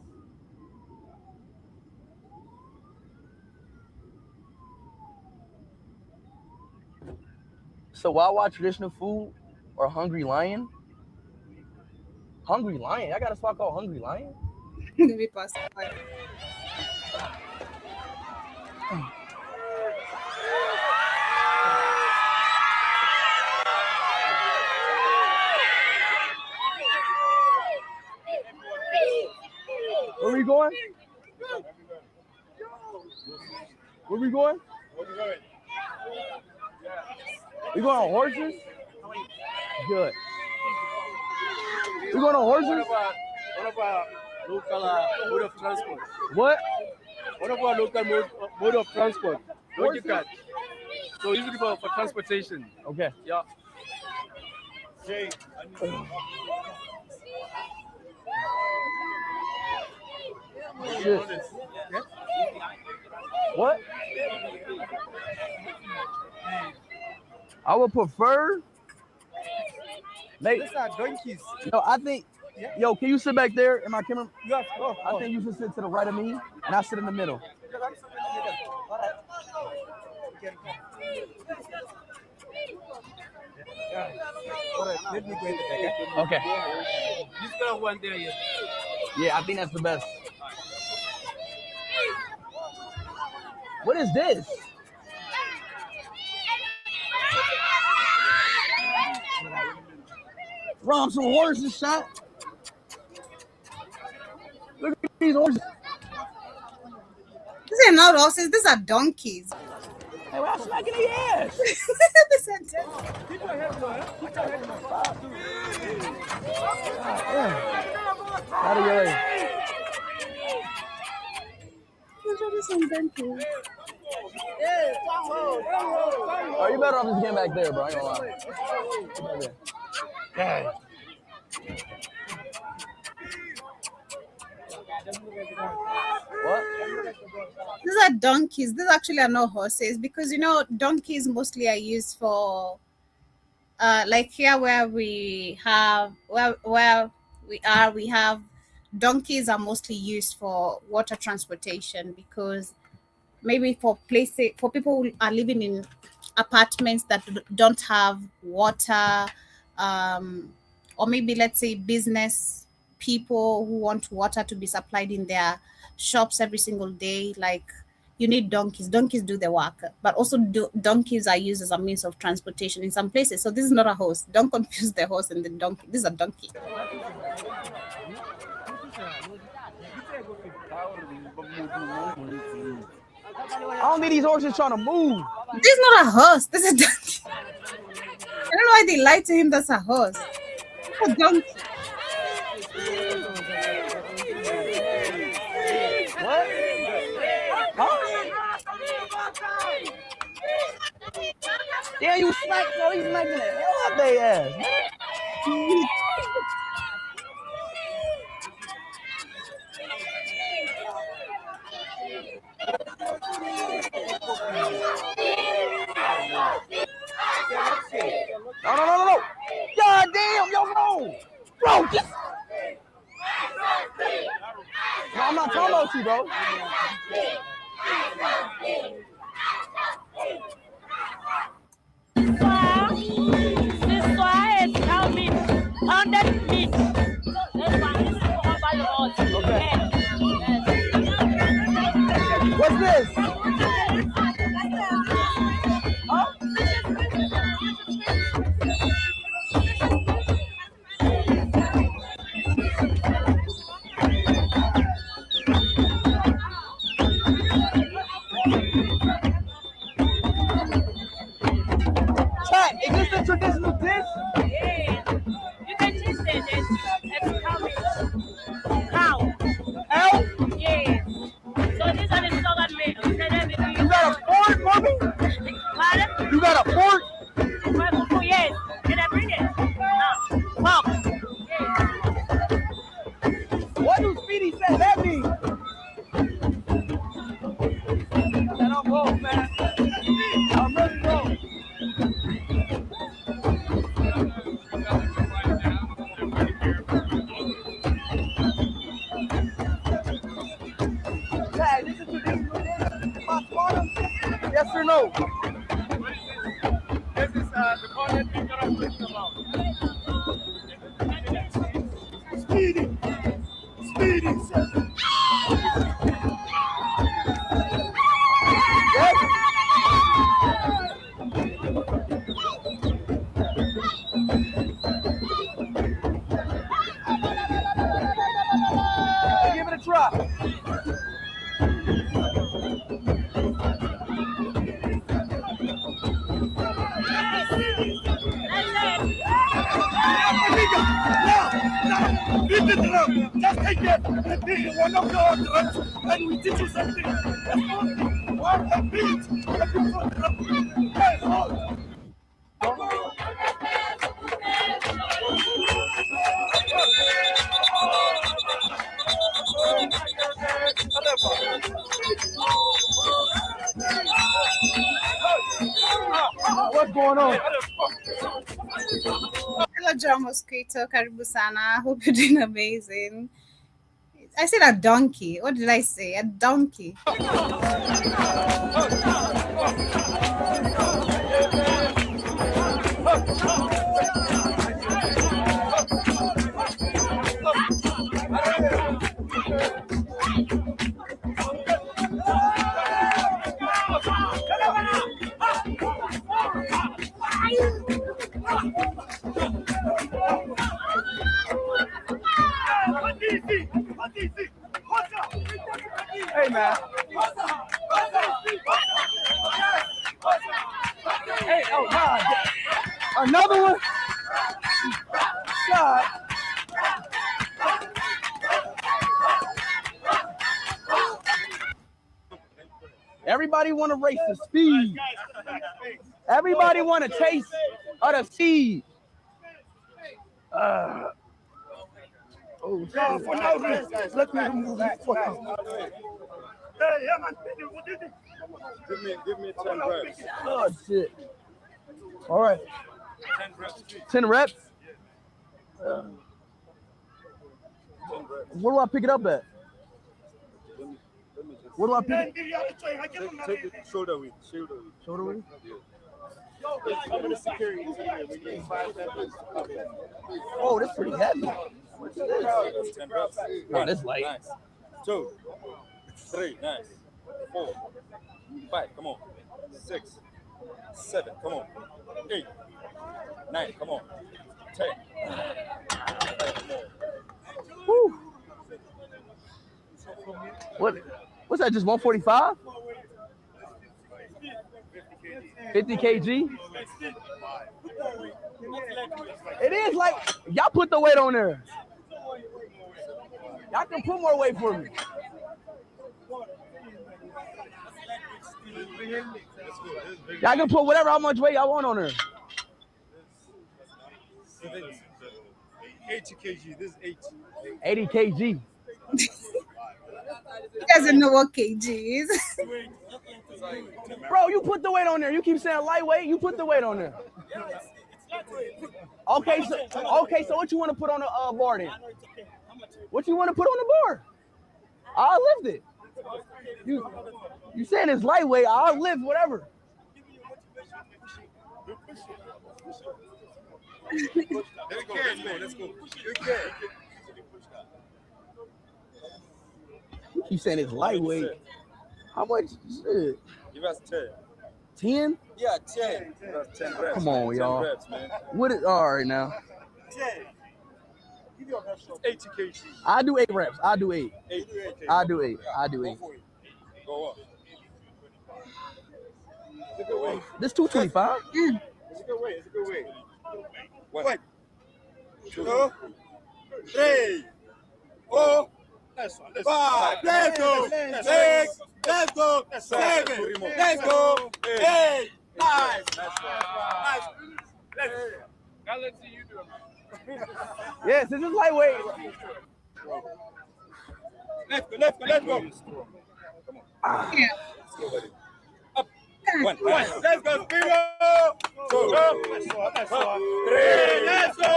So Wawa traditional food or Hungry Lion? Hungry Lion? I got a spot called Hungry Lion? Maybe possible. Where we going? Where we going? We going on horses? Good. We going on horses? What about local mode of transport? What? What about local mode of transport? Don't catch. So usually for transportation. Okay. Yeah. Shit. What? I would prefer. These are donkeys. Yo, I think. Yo, can you sit back there in my camera? Yes. I think you should sit to the right of me, and I sit in the middle. Let me go in the back. Okay. This kind of one there, yes. Yeah, I think that's the best. What is this? Rob some horses, shot. Look at these horses. These are not horses, these are donkeys. Hey, we're not smacking their ass. These are donkeys. Keep your head low, eh? Keep your head low. Out of your way. These are some donkeys. Oh, you better off just getting back there, bro. I ain't gonna lie. Yeah. What? These are donkeys. These actually are not horses because donkeys mostly are used for like here where we have we have donkeys are mostly used for water transportation because maybe for people who are living in apartments that don't have water, or maybe let's say business people who want water to be supplied in their shops every single day, like you need donkeys. Donkeys do the work, but also donkeys are used as a means of transportation in some places. So this is not a horse. Don't confuse the horse and the donkey. This is a donkey. I don't think these horses trying to move. This is not a horse. This is a donkey. I don't know why they lied to him. That's a horse. It's a donkey. What? they ass, man. No. God damn, yo, bro, just. No, I'm not talking about you, bro. This soir is now meat, 100 meat. This one is for by the road. Okay. Yes. What's this? Huh? Chat, is this the traditional dish? Yeah. You can taste it. It's cow meat. Cow. Cow? Yes. So this one is covered meat. You got a fork for me? Pardon? You got a fork? Yes. Can I bring it? No. Pork. Yes. What do Speedy say that means? Man, I'm broke, man. I'm really broke. Hey, this is traditional dish? Yes or no? This is the content that I'm talking about. Speedy. Yes? Give it a try. Just take that and be one of your drugs and we teach you something. One a beat. Hey, hold. What's going on? Hello, John Mosquito. Karibu sana. Hope you're doing amazing. I said a donkey. What did I say? A donkey. Hey, man. Hey, oh, God. Another one? God. Everybody want to race the speed. Everybody want to taste of the speed. Oh, For now, let me remove it for now. Hey, yeah, man. Give me 10 reps. Oh, shit. All right. 10 reps? Where do I pick it up at? Where do I pick it? Take it shoulder width. Shoulder width? How many security? Oh, that's pretty heavy. What's this? 10 reps. Oh, that's light. Nice. 2, 3, nice. 4, 5, come on. 6, 7, come on. 8, 9, come on. 10. Woo. What's that, just 145? 50 kg? It is like, y'all put the weight on there. Y'all can put more weight for me. Y'all can put whatever, how much weight y'all want on there. 80 kg. This is 80. 80 kg. He doesn't know what kg is. Bro, you put the weight on there. You keep saying lightweight. You put the weight on there. Okay, so what you want to put on the bar then? What you want to put on the bar? I'll lift it. You saying it's lightweight? I'll lift whatever. Let's go. You keep saying it's lightweight. How much? Shit. Give us 10. 10? Yeah, 10. That's 10 reps. Come on, y'all. 10 reps, man. What is all right now? 10. Give your best shot. 80 kg. I do 8 reps. I do 8. 8. I do 8. I do 8. Go up. This 225? It's a good weight. It's a good weight. 1, 2, 3, 4, 5. Let's go. 6. Let's go. 7. Let's go. 8. Nice. Let's see you do it. Yes, this is lightweight. Let's go. Come on. Yeah. Let's go, buddy. Up. 1. Let's go, Spiro. 2. 3. Let's go. 4.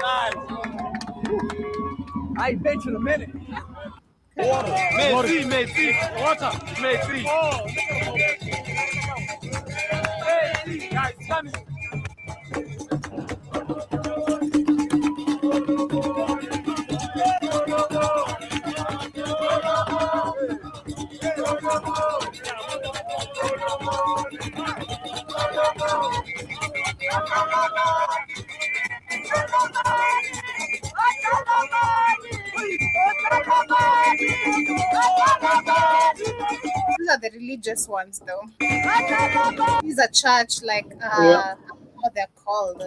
Nice. I ain't bench in a minute. Messi. Water. Messi. Guys, coming. These are the religious ones, though. These are church, like what they're called.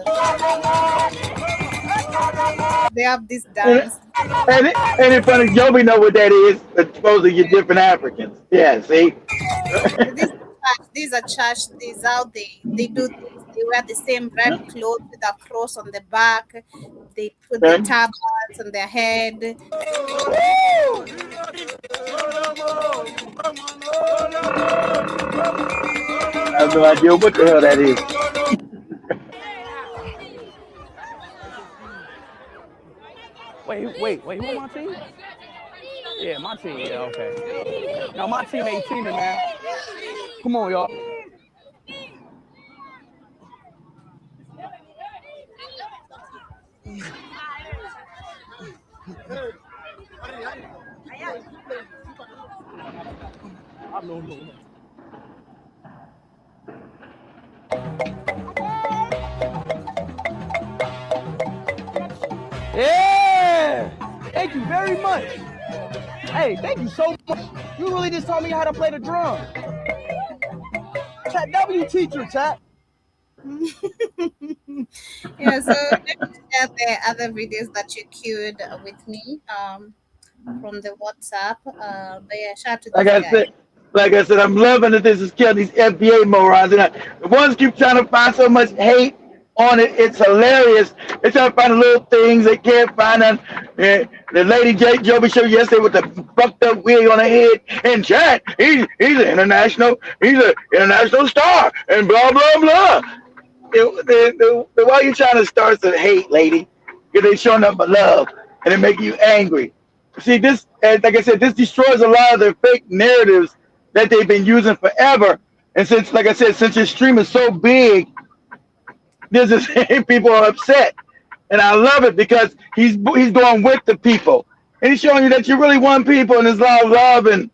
They have this dance. And it's funny, Joby know what that is, exposed to you different Africans. Yeah, see? These are church. These out they do this. They wear the same red clothes with a cross on the back. They put the turbans on their head. I have no idea what the hell that is. Wait, who on my team? Yeah, my team, yeah, okay. Now my team 18 man. Come on, y'all. No. Yeah! Thank you very much. Hey, thank you so much. You really just taught me how to play the drum. Chat W teacher, chat. Yeah, so let me share the other videos that you queued with me from the WhatsApp. But yeah, shout out to this Like I said, I'm loving that this is killing these FBA morons. And the ones keep trying to find so much hate on it. It's hilarious. They're trying to find the little things they can't find. The lady Joby showed yesterday with the fucked up wig on her head. And chat, he's an international star. And blah, blah, blah. Why are you trying to start some hate, lady? Because they're showing up for love. And it making you angry. See, this, like I said, this destroys a lot of their fake narratives that they've been using forever. And since, like I said, since your stream is so big, there's this people are upset. And I love it because he's going with the people. And he's showing you that you really want people and there's a lot of love and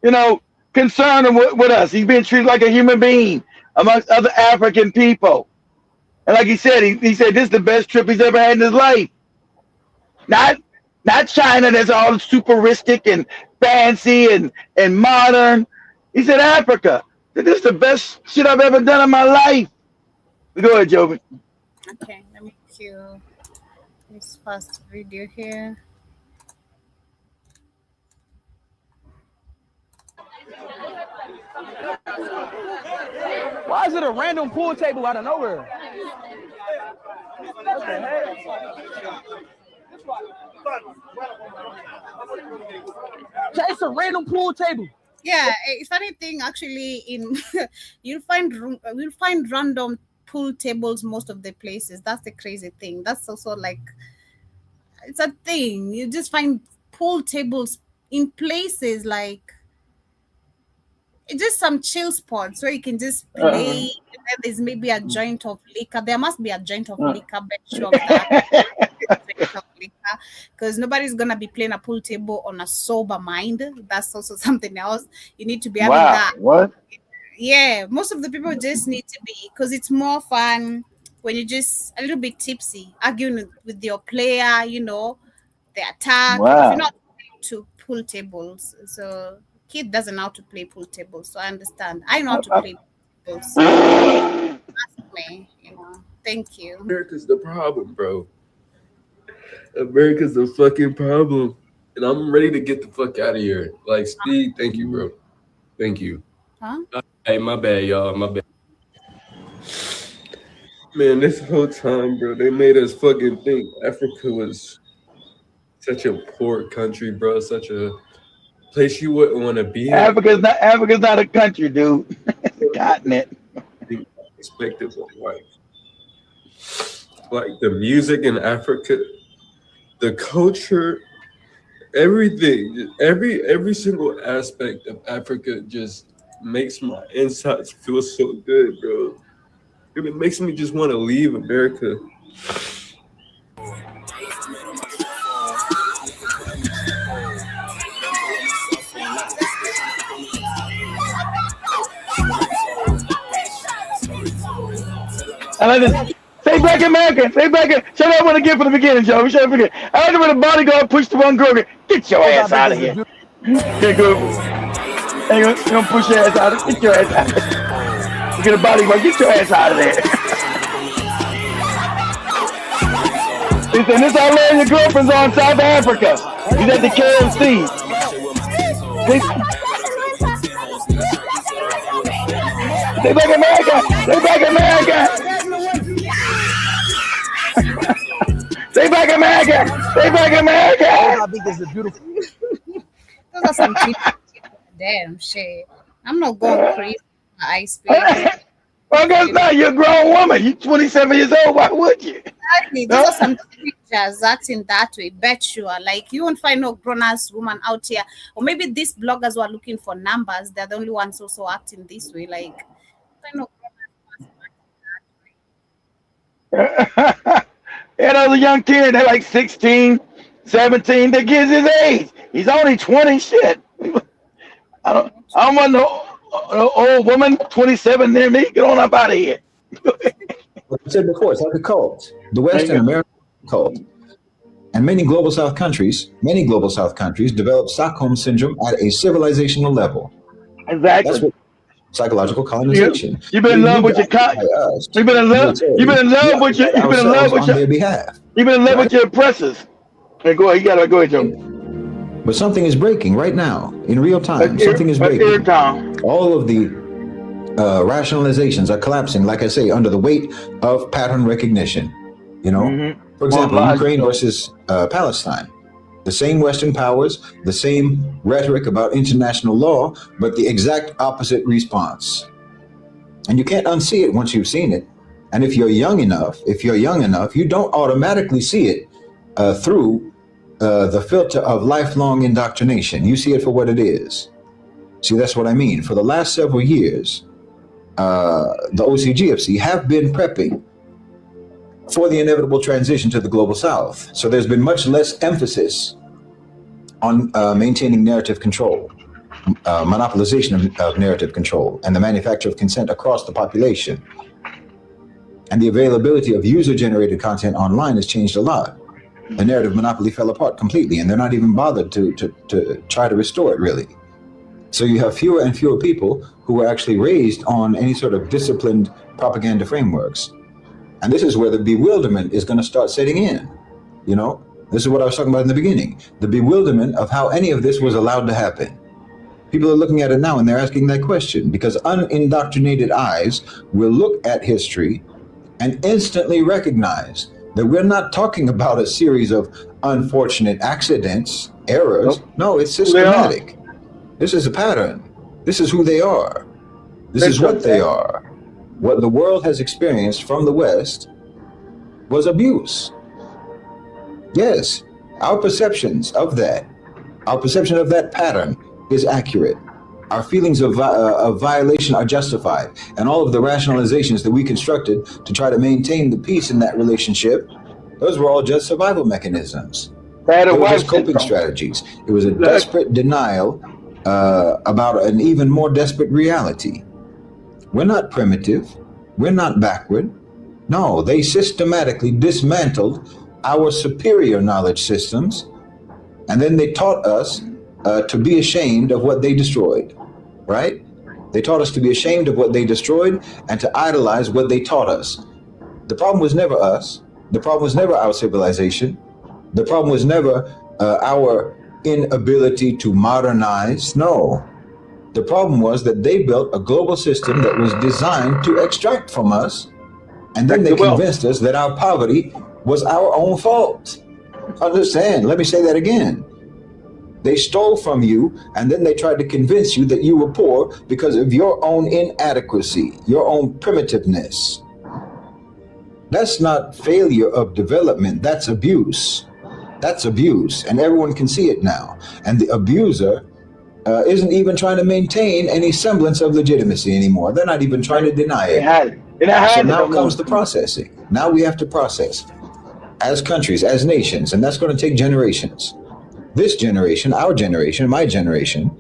you know, concern with us. He's being treated like a human being amongst other African people. And like he said, he said this is the best trip he's ever had in his life. Not China that's all superistic and fancy and modern. He said Africa. This is the best shit I've ever done in my life. Go ahead, Joby. Okay, let me cue this first video here. Why is it a random pool table out of nowhere? What the heck? It's a random pool table. Yeah, a funny thing actually in you'll find random pool tables most of the places. That's the crazy thing. That's also like it's a thing. You just find pool tables in places like it's just some chill spots where you can just play. And then there's maybe a joint of liquor. There must be a joint of liquor, bet you of that. Because nobody's gonna be playing a pool table on a sober mind. That's also something else. You need to be having that. What? Yeah, most of the people just need to be because it's more fun when you're just a little bit tipsy, arguing with your player, you know, the attack. If you're not to pool tables, so kid doesn't know how to play pool tables, so I understand. I know how to play pool tables. So ask me, you know. Thank you. America's the problem, bro. America's the fucking problem. And I'm ready to get the fuck out of here. Like, Speed, thank you, bro. Thank you. Huh? Hey, my bad, y'all. My bad. Man, this whole time, bro, they made us fucking think Africa was such a poor country, bro. Such a place you wouldn't want to be in. Africa's not a country, dude. It's a continent. Perspective of like the music in Africa, the culture, everything, every single aspect of Africa just makes my insides feel so good, bro. It makes me just want to leave America. I like this. Say black American. Say black. Show that one again from the beginning, Joe. Show it again. I like it when the bodyguard pushed the one girl. Get your ass out of here. Okay, good. Hey, you're gonna push your ass out of here. Get your ass out of here. You get a bodyguard. Get your ass out of there. He said, this all your girlfriend's on South Africa. He's at the KFC. Say black America. Say black America. Say black America! Say black America! I think this is beautiful. Those are some damn shit. I'm not going crazy on ice cream. Well, guess not. You're a grown woman. You're 27 years old. Why would you? Exactly. Those are some pictures acting that way. Bet you are. Like, you won't find no grown-ass woman out here. Or maybe these bloggers who are looking for numbers, they're the only ones also acting this way. Like, find no grown-ass. Yeah, that was a young kid. They're like 16, 17. The kid's his age. He's only 20. Shit. I don't want no old woman, 27 near me. Get on up out of here. Like I said before, it's like a cult. The Western American cult. And many global South countries develop Stockholm Syndrome at a civilizational level. Exactly. That's what psychological colonization. You've been in love with your You've been in love. You've been in love with your. You've been in love with your behalf. You've been in love with your oppressors. Hey, go ahead. You gotta go ahead, Joe. But something is breaking right now, in real time. Something is breaking. All of the rationalizations are collapsing, like I say, under the weight of pattern recognition. You know, for example, Ukraine versus Palestine. The same Western powers, the same rhetoric about international law, but the exact opposite response. And you can't unsee it once you've seen it. And if you're young enough, you don't automatically see it through the filter of lifelong indoctrination. You see it for what it is. See, that's what I mean. For the last several years, the OCGFC have been prepping for the inevitable transition to the global South. So there's been much less emphasis on maintaining narrative control, monopolization of narrative control, and the manufacture of consent across the population. And the availability of user-generated content online has changed a lot. The narrative monopoly fell apart completely, and they're not even bothered to try to restore it, really. So you have fewer and fewer people who were actually raised on any sort of disciplined propaganda frameworks. And this is where the bewilderment is going to start setting in. You know, this is what I was talking about in the beginning. The bewilderment of how any of this was allowed to happen. People are looking at it now and they're asking that question because unindoctrinated eyes will look at history and instantly recognize that we're not talking about a series of unfortunate accidents, errors. No, it's systematic. This is a pattern. This is who they are. This is what they are. What the world has experienced from the West was abuse. Yes, our perceptions of that, our perception of that pattern is accurate. Our feelings of violation are justified. And all of the rationalizations that we constructed to try to maintain the peace in that relationship, those were all just survival mechanisms. They were just coping strategies. It was a desperate denial about an even more desperate reality. We're not primitive. We're not backward. No, they systematically dismantled our superior knowledge systems, and then they taught us to be ashamed of what they destroyed, right? They taught us to be ashamed of what they destroyed and to idolize what they taught us. The problem was never us. The problem was never our civilization. The problem was never our inability to modernize. No. The problem was that they built a global system that was designed to extract from us, and then they convinced us that our poverty was our own fault. Understand? Let me say that again. They stole from you, and then they tried to convince you that you were poor because of your own inadequacy, your own primitiveness. That's not failure of development. That's abuse. That's abuse, and everyone can see it now. And the abuser isn't even trying to maintain any semblance of legitimacy anymore. They're not even trying to deny it. So now comes the processing. Now we have to process as countries, as nations, and that's going to take generations. This generation, our generation, my generation,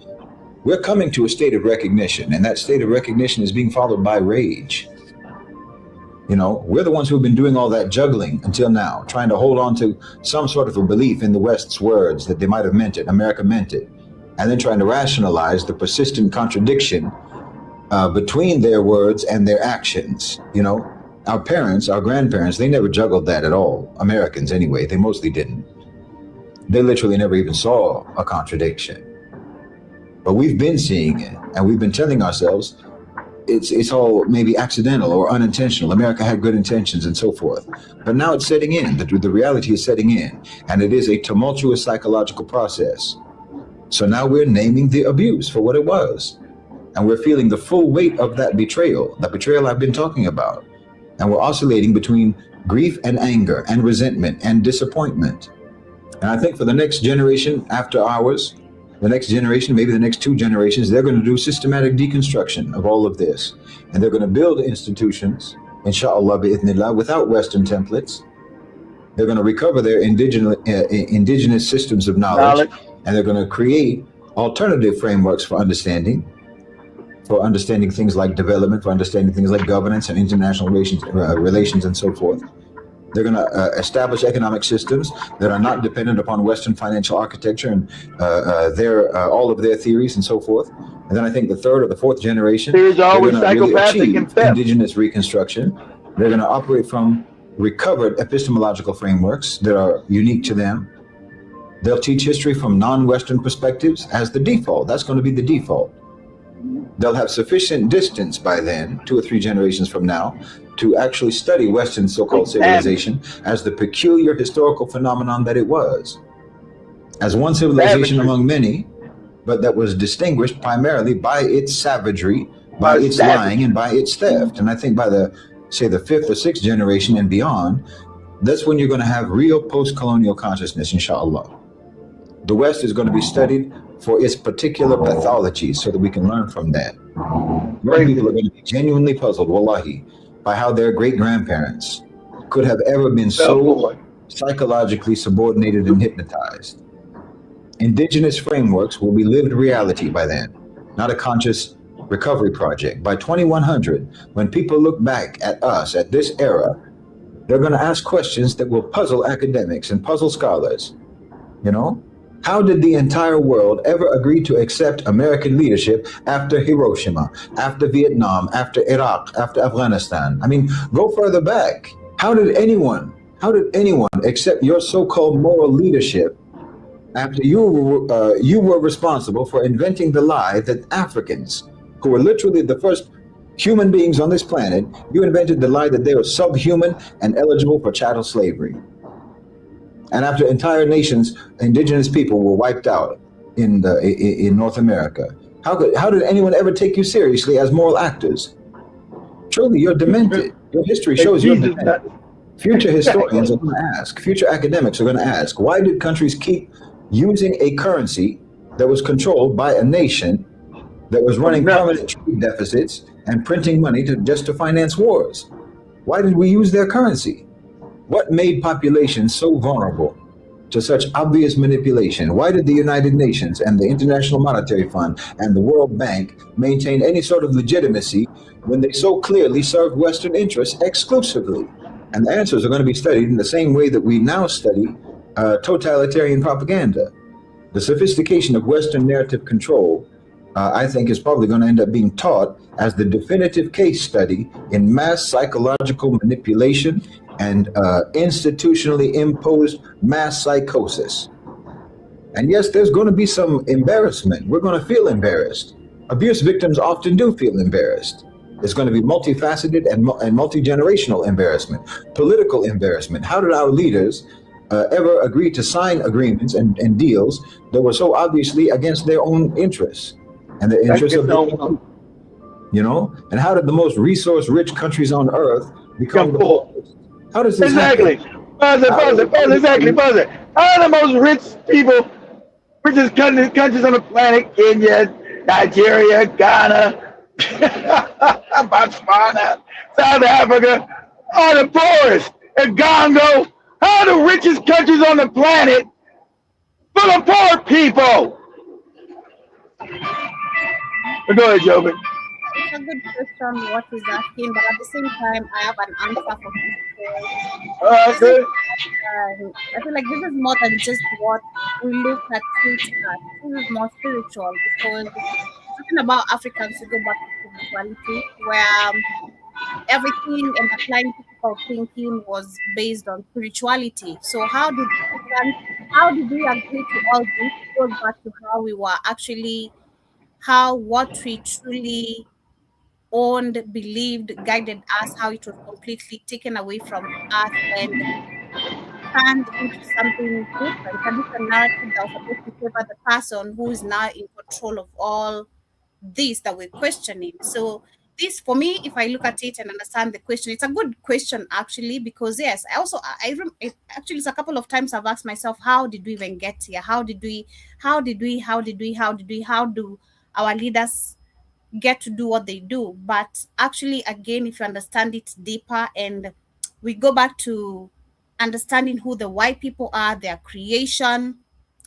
we're coming to a state of recognition, and that state of recognition is being followed by rage. You know, we're the ones who've been doing all that juggling until now, trying to hold on to some sort of a belief in the West's words that they might have meant it, America meant it, and then trying to rationalize the persistent contradiction between their words and their actions. You know, our parents, our grandparents, they never juggled that at all. Americans anyway, they mostly didn't. They literally never even saw a contradiction. But we've been seeing it, and we've been telling ourselves it's all maybe accidental or unintentional. America had good intentions and so forth. But now it's setting in. The reality is setting in, and it is a tumultuous psychological process. So now we're naming the abuse for what it was. And we're feeling the full weight of that betrayal, the betrayal I've been talking about. And we're oscillating between grief and anger and resentment and disappointment. And I think for the next generation after ours, the next generation, maybe the next two generations, they're going to do systematic deconstruction of all of this. And they're going to build institutions, inshallah, bi'ithnillah, without Western templates. They're going to recover their indigenous systems of knowledge. And they're going to create alternative frameworks for understanding things like development, for understanding things like governance and international relations and so forth. They're going to establish economic systems that are not dependent upon Western financial architecture and all of their theories and so forth. And then I think the third or the fourth generation, they're going to really achieve indigenous reconstruction. They're going to operate from recovered epistemological frameworks that are unique to them. They'll teach history from non-Western perspectives as the default. That's going to be the default. They'll have sufficient distance by then, 2 or 3 generations from now, to actually study Western so-called civilization as the peculiar historical phenomenon that it was. As one civilization among many, but that was distinguished primarily by its savagery, by its lying, and by its theft. And I think by the 5th or 6th generation and beyond, that's when you're going to have real post-colonial consciousness, inshallah. The West is going to be studied for its particular pathologies so that we can learn from that. Many people are going to be genuinely puzzled, wallahi, by how their great-grandparents could have ever been so psychologically subordinated and hypnotized. Indigenous frameworks will be lived reality by then, not a conscious recovery project. By 2100, when people look back at us, at this era, they're going to ask questions that will puzzle academics and puzzle scholars. You know? How did the entire world ever agree to accept American leadership after Hiroshima, after Vietnam, after Iraq, after Afghanistan? I mean, go further back. How did anyone accept your so-called moral leadership after you were responsible for inventing the lie that Africans, who were literally the first human beings on this planet, you invented the lie that they were subhuman and eligible for chattel slavery. And after entire nations, indigenous people were wiped out in North America, how did anyone ever take you seriously as moral actors? Truly, you're demented. Your history shows you're demented. Future historians are going to ask, future academics are going to ask, why did countries keep using a currency that was controlled by a nation that was running permanent trade deficits and printing money just to finance wars? Why did we use their currency? What made populations so vulnerable to such obvious manipulation? Why did the United Nations and the International Monetary Fund and the World Bank maintain any sort of legitimacy when they so clearly served Western interests exclusively? And the answers are going to be studied in the same way that we now study totalitarian propaganda. The sophistication of Western narrative control, I think, is probably going to end up being taught as the definitive case study in mass psychological manipulation and institutionally imposed mass psychosis. And yes, there's going to be some embarrassment. We're going to feel embarrassed. Abuse victims often do feel embarrassed. It's going to be multifaceted and multi-generational embarrassment, political embarrassment. How did our leaders ever agree to sign agreements and deals that were so obviously against their own interests and the interests of their people? You know? And how did the most resource-rich countries on earth become the poorest? How does this happen? Exactly. How are the most rich people, richest countries on the planet, Kenya, Nigeria, Ghana, Botswana, South Africa, are the poorest? And Congo, how are the richest countries on the planet full of poor people? Go ahead, Jobin. It's a good question what he's asking, but at the same time, I have an answer for him. I feel like this is more than just what we look at it as. This is more spiritual because talking about Africans, we go back to spirituality, where everything and applying critical thinking was based on spirituality. So how did we agree to all this? It goes back to how we were actually, how what we truly owned, believed, guided us, how it was completely taken away from us and turned into something different, a different narrative that was supposed to favor the person who is now in control of all this that we're questioning. So this, for me, if I look at it and understand the question, it's a good question actually, because yes, I also actually it's a couple of times I've asked myself, how did we even get here? How do our leaders get to do what they do? But actually, again, if you understand it deeper and we go back to understanding who the white people are, their creation,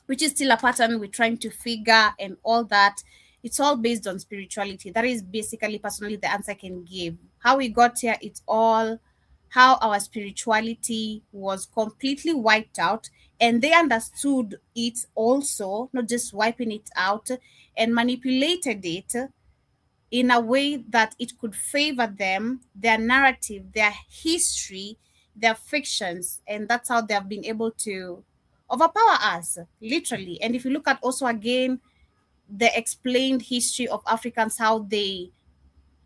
which is still a pattern we're trying to figure and all that, it's all based on spirituality. That is basically personally the answer I can give. How we got here, it's all how our spirituality was completely wiped out, and they understood it also, not just wiping it out, and manipulated it in a way that it could favor them, their narrative, their history, their fictions, and that's how they have been able to overpower us, literally. And if you look at also again the explained history of Africans, how they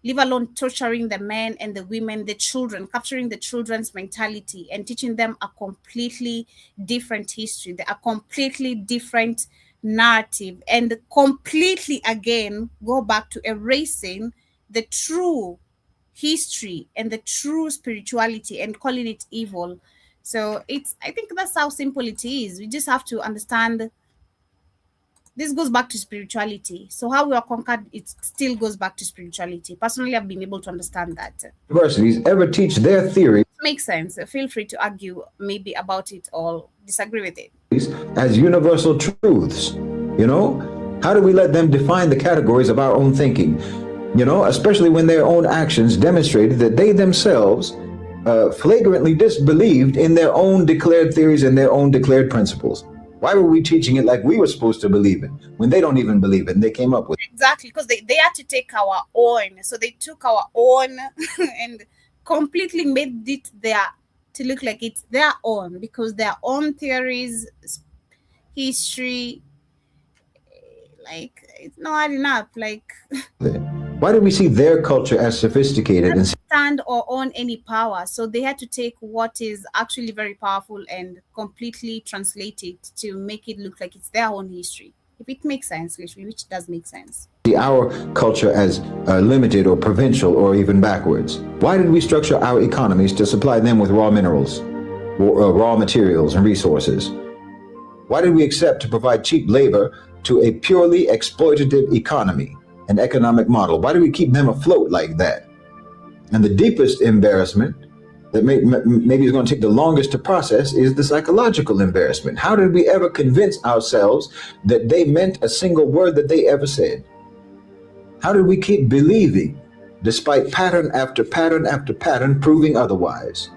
leave alone torturing the men and the women, the children, capturing the children's mentality and teaching them a completely different history, a completely different narrative, and completely again go back to erasing the true history and the true spirituality and calling it evil. So I think that's how simple it is. We just have to understand this goes back to spirituality. So how we are conquered, it still goes back to spirituality. Personally, I've been able to understand that. Universities ever teach their theory Makes sense. Feel free to argue maybe about it or disagree with it. As universal truths. You know, how do we let them define the categories of our own thinking? You know, especially when their own actions demonstrated that they themselves flagrantly disbelieved in their own declared theories and their own declared principles. Why were we teaching it like we were supposed to believe it when they don't even believe it and they came up with it? Exactly, because they had to take our own. So they took our own and completely made it to look like it's their own, because their own theories, history, like it's not adding up. Like, why do we see their culture as sophisticated and stand or own any power? So they had to take what is actually very powerful and completely translate it to make it look like it's their own history. If it makes sense, literally, which does make sense. see our culture as limited or provincial or even backwards? Why did we structure our economies to supply them with raw minerals, raw materials and resources? Why did we accept to provide cheap labor to a purely exploitative economy, an economic model? Why do we keep them afloat like that? And the deepest embarrassment that maybe is going to take the longest to process is the psychological embarrassment. How did we ever convince ourselves that they meant a single word that they ever said? How did we keep believing despite pattern after pattern after pattern proving otherwise?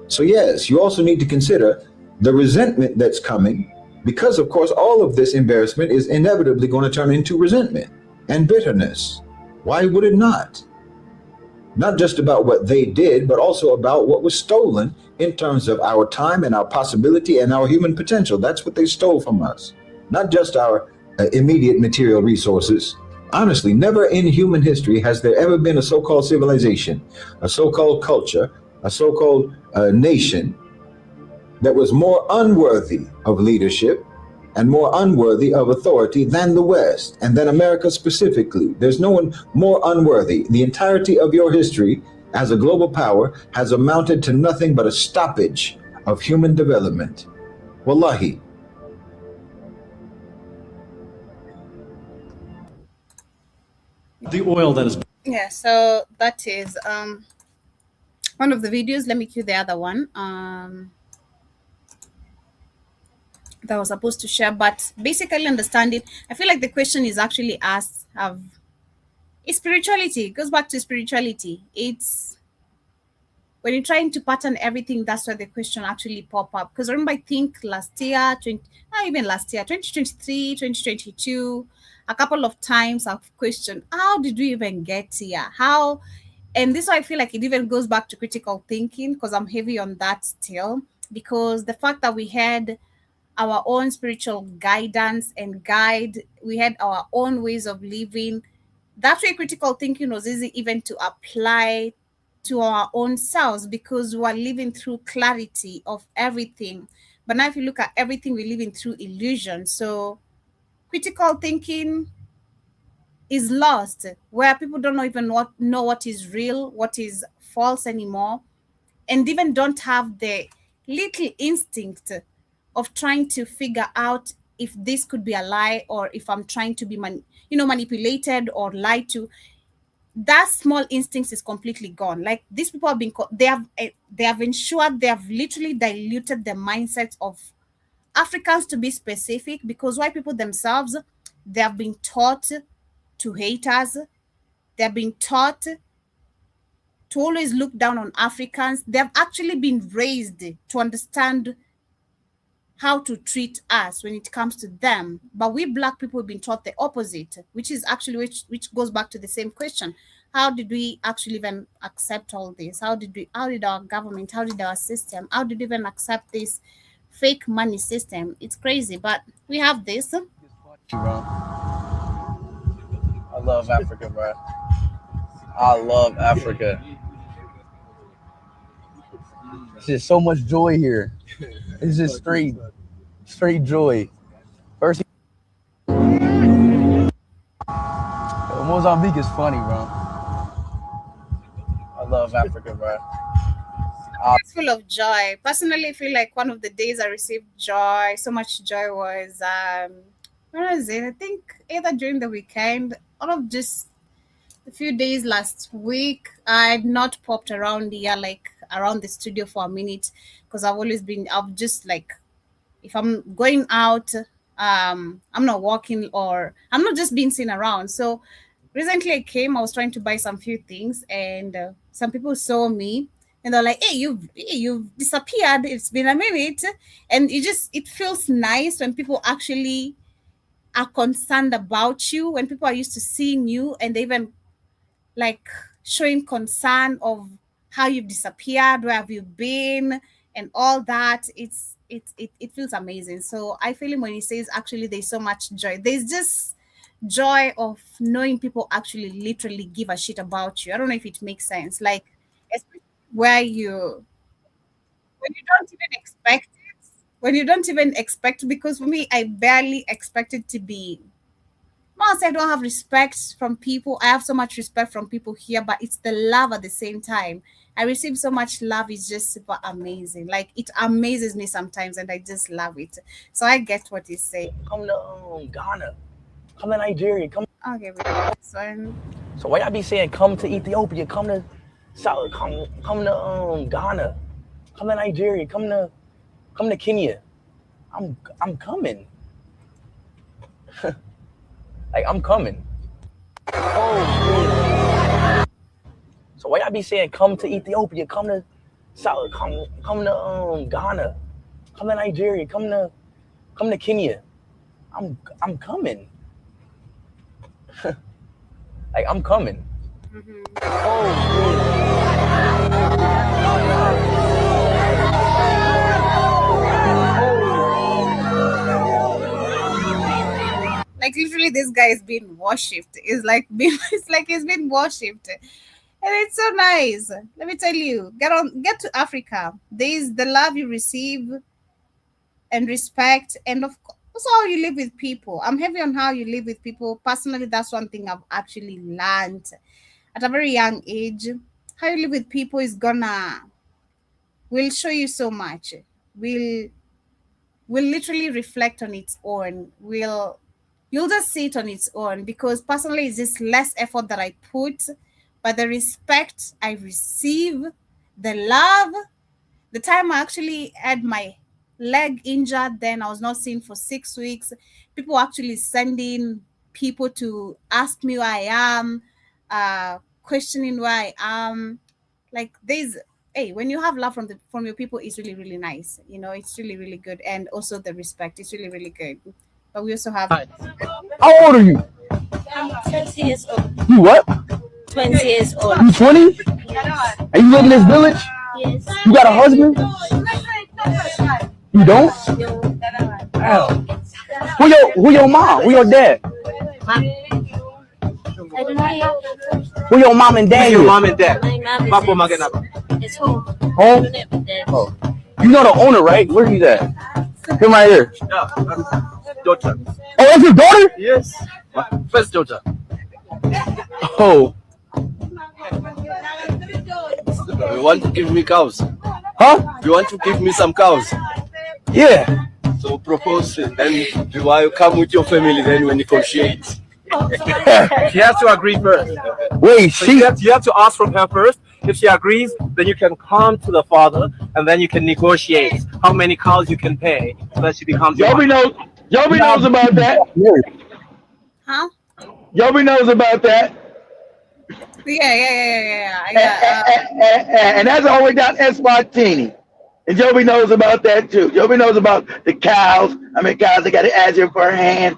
So yes, you also need to consider the resentment that's coming, because of course all of this embarrassment is inevitably going to turn into resentment and bitterness. Why would it not? Not just about what they did, but also about what was stolen in terms of our time and our possibility and our human potential. That's what they stole from us. Not just our immediate material resources. Honestly, never in human history has there ever been a so-called civilization, a so-called culture, a so-called nation that was more unworthy of leadership and more unworthy of authority than the West, and than America specifically. There's no one more unworthy. The entirety of your history as a global power has amounted to nothing but a stoppage of human development. Wallahi. The oil that is... Yeah, so that is one of the videos. Let me cue the other one. That I was supposed to share, but basically understanding, I feel like the question is actually asked of is spirituality. It goes back to spirituality. It's when you're trying to pattern everything, that's where the question actually pop up. Because remember, I think last year, not even last year, 2023, 2022, a couple of times I've questioned, how did we even get here? How? And this, I feel like it even goes back to critical thinking, because I'm heavy on that still. Because the fact that we had our own spiritual guidance and guide, we had our own ways of living. That way, critical thinking was easy even to apply to our own selves, because we are living through clarity of everything. But now, if you look at everything, we're living through illusion. So, critical thinking is lost, where people don't even know what is real, what is false anymore, and even don't have the little instinct of trying to figure out if this could be a lie, or if I'm trying to be manipulated or lied to. That small instinct is completely gone. Like, these people have been they have ensured, they have literally diluted the mindset of Africans, to be specific, because white people themselves, they have been taught to hate us. They have been taught to always look down on Africans. They have actually been raised to understand how to treat us when it comes to them. But we Black people have been taught the opposite, which is actually which goes back to the same question. How did we actually even accept all this? How did our government, how did our system, how did we even accept this fake money system? It's crazy, but we have this. Bro. I love Africa, bro. I love Africa. There's just so much joy here. It's just straight joy. First, Mozambique is funny, bro. I love Africa, bro. It's full of joy. Personally, I feel like one of the days I received joy, so much joy, was where was it? I think either during the weekend or of just a few days last week. I had not popped around here, like around the studio for a minute, because I've just like, if I'm going out, I'm not walking, or I'm not just being seen around. So recently I was trying to buy some few things, and some people saw me, and they're like, hey, you've disappeared, it's been a minute. And it feels nice when people actually are concerned about you, when people are used to seeing you, and they even like showing concern of how you've disappeared, where have you been, and all that. it feels amazing. So I feel him when he says actually there's so much joy. There's just joy of knowing people actually literally give a shit about you. I don't know if it makes sense. Like especially where you when you don't even expect it, when you don't even expect, because for me, I barely expected to be. Once I don't have respect from people, I have so much respect from people here, but it's the love at the same time. I receive so much love, it's just super amazing. Like it amazes me sometimes, and I just love it. So I get what he's saying. Come to Ghana, come to Nigeria, come. Okay, we got this one. So why I be saying come to Ethiopia, come to South, come to Ghana, come to Nigeria, come to Kenya. I'm coming. Like I'm coming. Oh. So why I be saying come to Ethiopia, come to South, come to Ghana, come to Nigeria, come to Kenya. I'm coming. Like I'm coming. Like literally, this guy is being worshipped. It's like he's been worshipped, and it's so nice. Let me tell you, get to Africa. There is the love you receive and respect, and of course, also how you live with people. I'm heavy on how you live with people. Personally, that's one thing I've actually learned at a very young age. How you live with people is will show you so much. Will literally reflect on its own. You'll just see it on its own, because personally it's just less effort that I put, but the respect I receive, the love, the time I actually had my leg injured, then I was not seen for 6 weeks. People actually sending people to ask me where I am, questioning where I am. Like hey, when you have love from your people, it's really, really nice. It's really, really good. And also the respect, it's really, really good. But we also have How old are you? I'm 20 years old. You what? 20 years old. You 20? Are you living in this village? Yes. You got a husband? You don't? Wow. Who your mom? Who your dad? I don't know. Who your mom and dad? Who's your mom and dad? My mom is home. Home? Oh. You know the owner, right? Where he's at? Him right here. Yeah, daughter. Oh, that's your daughter? Yes. My first daughter. Oh. You want to give me cows? Huh? You want to give me some cows? Yeah. So propose it. Then while you come with your family, then we negotiate. She has to agree first. Wait, so you have to ask from her first. If she agrees, then you can come to the father, and then you can negotiate how many cows you can pay, so that she becomes. Yobi knows about that. Huh? Yobi knows about that. Yeah. And that's all we got Eswatini. And Joby knows about that too. Joby knows about the cows. I mean, cows, they got to ask you for a hand.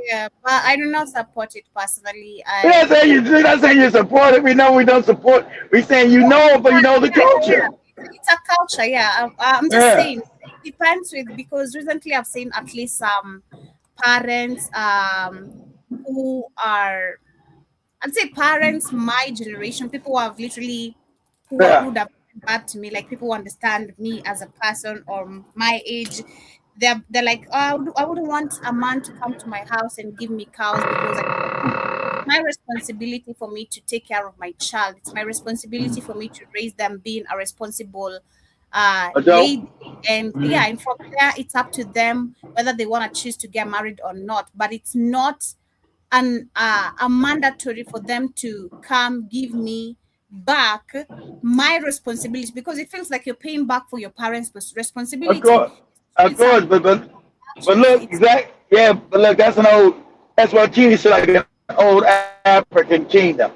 Yeah, but I do not support it personally. We're not saying you support it. We know we don't support. We're saying you know, but you know the culture. It's a culture, yeah. I'm just saying it depends because recently I've seen at least some parents who are, I'd say parents my generation, people who have literally who would have been bad to me, like people who understand me as a person or my age. They're like, oh, I wouldn't want a man to come to my house and give me cows because it's my responsibility for me to take care of my child. It's my responsibility for me to raise them being a responsible lady. And and from there, it's up to them whether they want to choose to get married or not. But it's not a mandatory for them to come give me back my responsibility, because it feels like you're paying back for your parents' responsibility. Of course, but look, but look, that's what Kenya said, like an old African kingdom.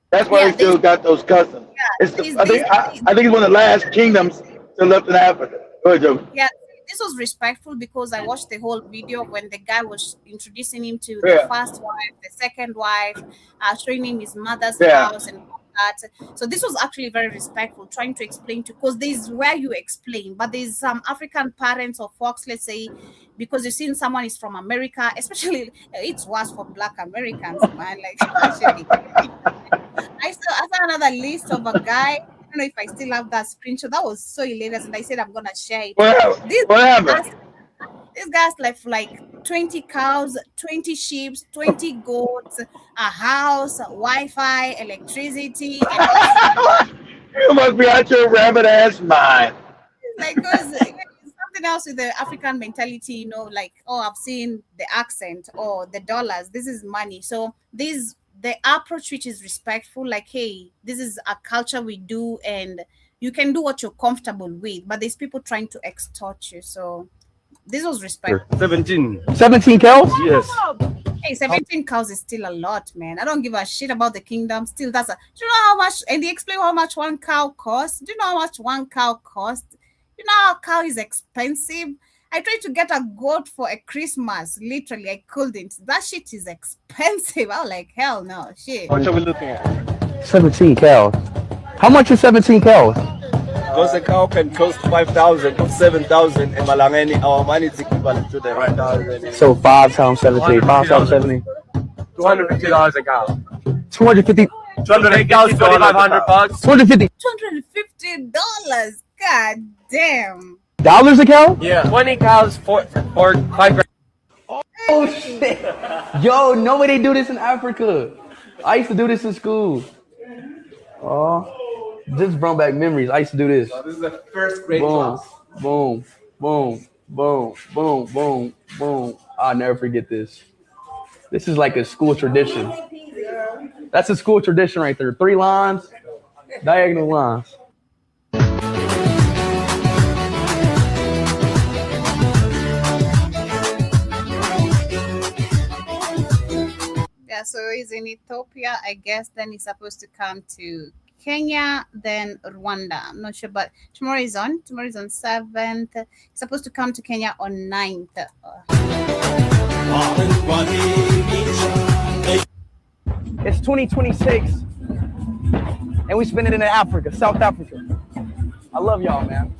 That's why they still got those customs. Yeah, I think it's one of the last kingdoms still left in Africa. Go ahead, Joe. Yeah, this was respectful because I watched the whole video when the guy was introducing him to the first wife, the second wife, showing him his mother's house and that. So this was actually very respectful, trying to explain to, because there's where you explain, but there's some African parents or folks, let's say, because you've seen someone is from America, especially it's worse for Black Americans, man. Like actually, I saw another list of a guy. I don't know if I still have that screenshot. That was so hilarious, and I said I'm gonna share it. This What happened? This guy's left like 20 cows, 20 sheep, 20 goats, a house, Wi-Fi, electricity, and also You must be out your rabbit ass mind. like because something else with the African mentality, like, oh, I've seen the accent or the dollars. This is money. So this the approach which is respectful, like, hey, this is a culture we do, and you can do what you're comfortable with. But there's people trying to extort you. So this was respectful. 17 cows? Yes. Hey, 17 cows is still a lot, man. I don't give a shit about the kingdom. Still, do you know how much? And they explain how much one cow costs. Do you know how much one cow costs? You know how a cow is expensive? I tried to get a goat for a Christmas. Literally, I couldn't. That shit is expensive. I was like, hell no, shit. What are we looking at? 17 cows. How much is 17 cows? Because a cow can cost 5,000 or 7,000, and Malangeni, our money is equivalent to the 5,000. So 5 times 17. 5 times 17. $250 a cow. 250. 208 cows, 2,500 bucks. 250 $250. God damn. dollars a cow? Yeah. 20 cows for 5 grand. Oh shit. Yo, nobody do this in Africa. I used to do this in school. Oh. Just brought back memories. I used to do this. So this is the first grade Boom, class. boom, boom, boom, boom, boom, boom. I'll never forget this. This is like a school tradition. That's a school tradition right there. 3 lines, diagonal lines. Yeah, so he's in Ethiopia, I guess. Then he's supposed to come to Kenya, then Rwanda. I'm not sure, but tomorrow is on 7th. He's supposed to come to Kenya on 9th. It's 2026, and we spend it in Africa, South Africa. I love y'all, man.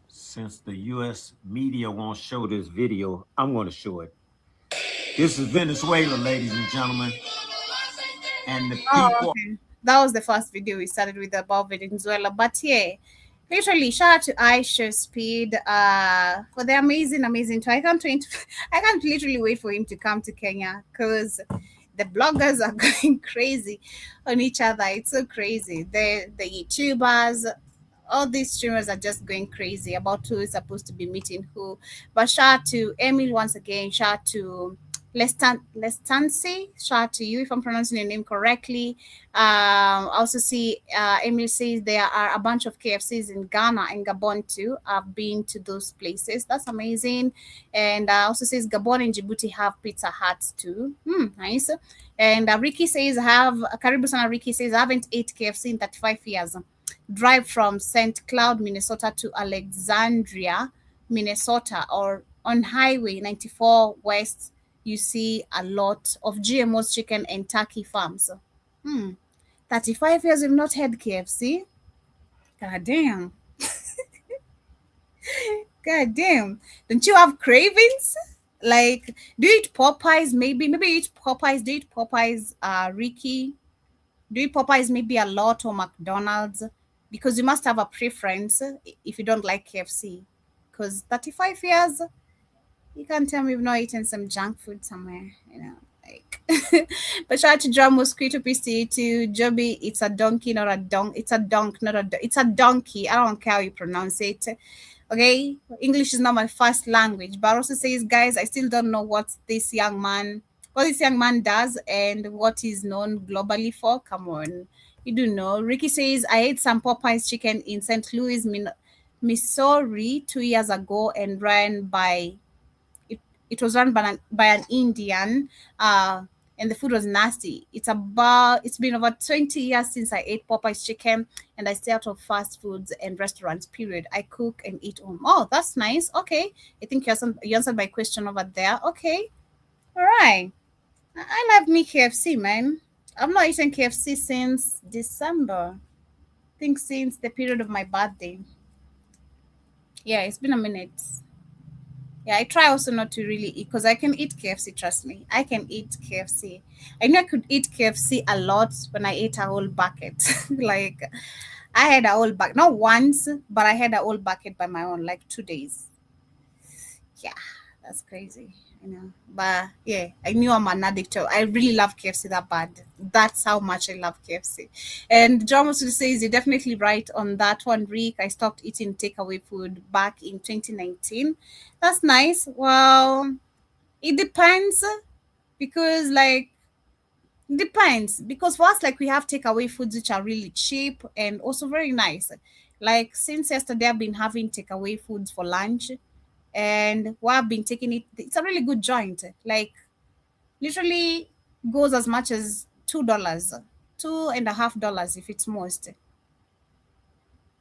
Since the U.S. media won't show this video, I'm going to show it. This is Venezuela, ladies and gentlemen. And the people... Okay. That was the first video we started with about Venezuela. But yeah, literally, shout out to Ishowspeed for the amazing tour. I can't literally wait for him to come to Kenya, because the bloggers are going crazy on each other. It's so crazy. The YouTubers, all these streamers are just going crazy about who is supposed to be meeting who. But shout out to Emil once again. Shout out to Lestansi. Shout out to you if I'm pronouncing your name correctly. I also see Emil says there are a bunch of KFCs in Ghana and Gabon too. I've been to those places. That's amazing. And also says Gabon and Djibouti have Pizza Huts too. Nice. And Ricky says Karibu Sana Ricky says I haven't ate KFC in 35 years. Drive from St. Cloud, Minnesota to Alexandria, Minnesota, or on Highway 94 West, you see a lot of GMO's chicken and turkey farms. 35 years you've not had KFC? God damn. God damn. Don't you have cravings? Like, do you eat Popeyes? Maybe eat Popeyes. Do you eat Popeyes, Ricky? Do you eat Popeyes maybe a lot, or McDonald's? Because you must have a preference if you don't like KFC. Because 35 years, you can't tell me you've not eaten some junk food somewhere, like. But shout out to Drum Mosquito PC to Joby. It's a donkey, not a donk. It's a donk, not a it's a donkey. I don't care how you pronounce it. Okay, English is not my first language. But also says, guys, I still don't know what this young man does and what he's known globally for. Come on. You do know. Ricky says, I ate some Popeyes chicken in St. Louis, Missouri 2 years ago and ran by, it was run by an Indian. and the food was nasty. It's been over 20 years since I ate Popeye's chicken, and I stay out of fast foods and restaurants, period. I cook and eat home. Oh, that's nice. Okay. I think you answered my question over there. Okay. All right. I love me KFC, man. I've not eaten KFC since December. I think since the period of my birthday. Yeah, it's been a minute. Yeah, I try also not to really eat because I can eat KFC, trust me. I can eat KFC. I know I could eat KFC a lot when I ate a whole bucket. Like, I had a whole bucket, not once, but I had a whole bucket by my own, like 2 days. Yeah, that's crazy, you know. But yeah, I knew I'm an addict. I really love KFC that bad. That's how much I love KFC. And John was says you're definitely right on that one, Rick. I stopped eating takeaway food back in 2019. That's nice. Well, it depends because depends because for us, like, we have takeaway foods which are really cheap and also very nice. Like, since yesterday I've been having takeaway foods for lunch, and while I've been taking it, it's a really good joint. Like, literally goes as much as $2, $2.50 if it's most.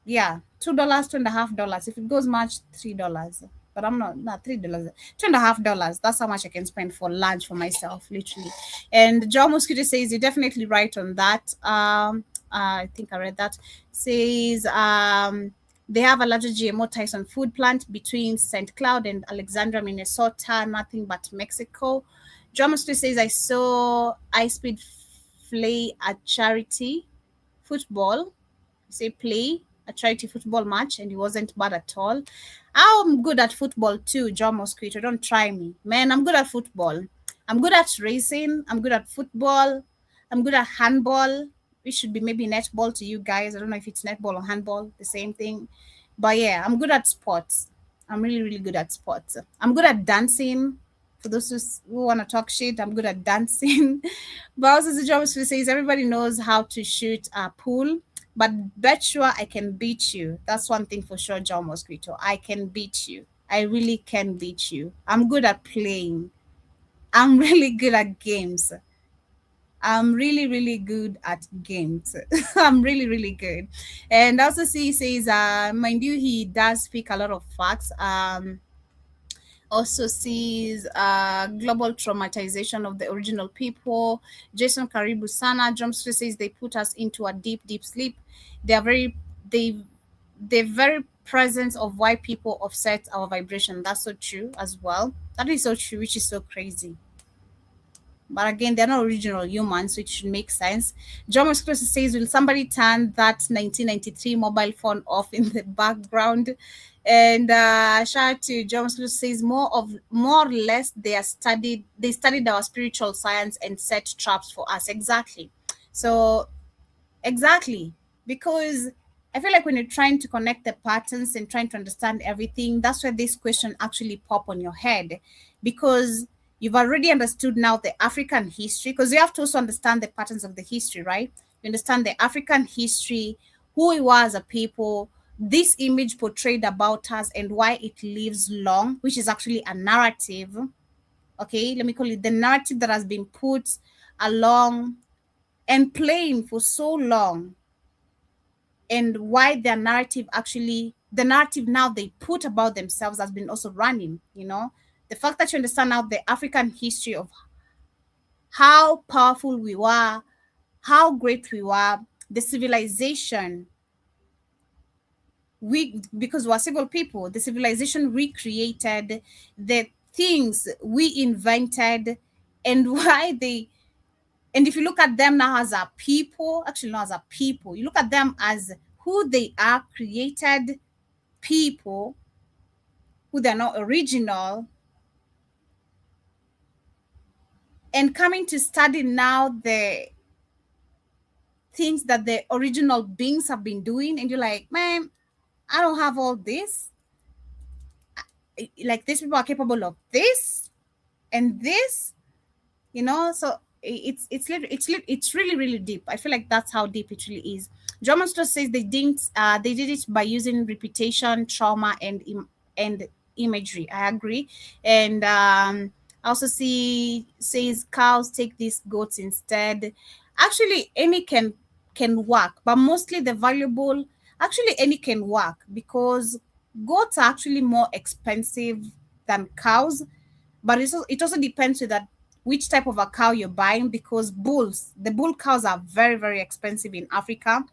Yeah, $2, $2.50. If it goes much, $3. But I'm not $3, $2.50. That's how much I can spend for lunch for myself, literally. And John Mosquito says you're definitely right on that. I think I read that. Says they have a larger GMO Tyson food plant between St. Cloud and Alexandria, Minnesota, nothing but Mexico. John Mosquito says I saw Ishowspeed play at charity football. Say play a charity football match, and he wasn't bad at all. I'm good at football too, John Mosquito. Don't try me, man. I'm good at football. I'm good at racing. I'm good at football. I'm good at handball. It should be maybe netball to you guys. I don't know if it's netball or handball, the same thing. But yeah, I'm good at sports. I'm really, really good at sports. I'm good at dancing. For those who want to talk shit, I'm good at dancing. But also, the job says everybody knows how to shoot a pool, but bet sure I can beat you. That's one thing for sure, John Mosquito. I can beat you. I really can beat you. I'm good at playing. I'm really good at games. I'm really, really good at games. I'm really, really good. And also, he says, mind you, he does speak a lot of facts. Also sees global traumatization of the original people. Jason Karibu Sana Jumps says they put us into a deep, deep sleep. They are the very presence of why people offset our vibration. That's so true as well. That is so true, which is so crazy. But again, they're not original humans, so it should make sense. John Mosquito says, will somebody turn that 1993 mobile phone off in the background? And shout out to John Mosquito says, more or less they studied our spiritual science and set traps for us. Exactly. So exactly. Because I feel like when you're trying to connect the patterns and trying to understand everything, that's where this question actually pop on your head. Because you've already understood now the African history, because you have to also understand the patterns of the history, right? You understand the African history, who we were as a people, this image portrayed about us and why it lives long, which is actually a narrative. Okay, let me call it the narrative that has been put along and playing for so long, and why their narrative actually, the narrative now they put about themselves has been also running, you know. The fact that you understand now the African history of how powerful we were, how great we were, the civilization, because we're civil people, the civilization we created, the things we invented, and why they, and if you look at them now as a people, actually not as a people, you look at them as who they are, created people, who they're not original, and coming to study now the things that the original beings have been doing, and you're like, man, I don't have all this. Like, these people are capable of this and this, you know. So it's really, really deep. I feel like that's how deep it really is. John Monster says they did it by using repetition, trauma, and imagery. I agree. And I also see says cows take these goats instead. Actually, any can work, but mostly the valuable. Actually, any can work because goats are actually more expensive than cows, but it also depends with that which type of a cow you're buying because the bull cows are very very expensive in Africa.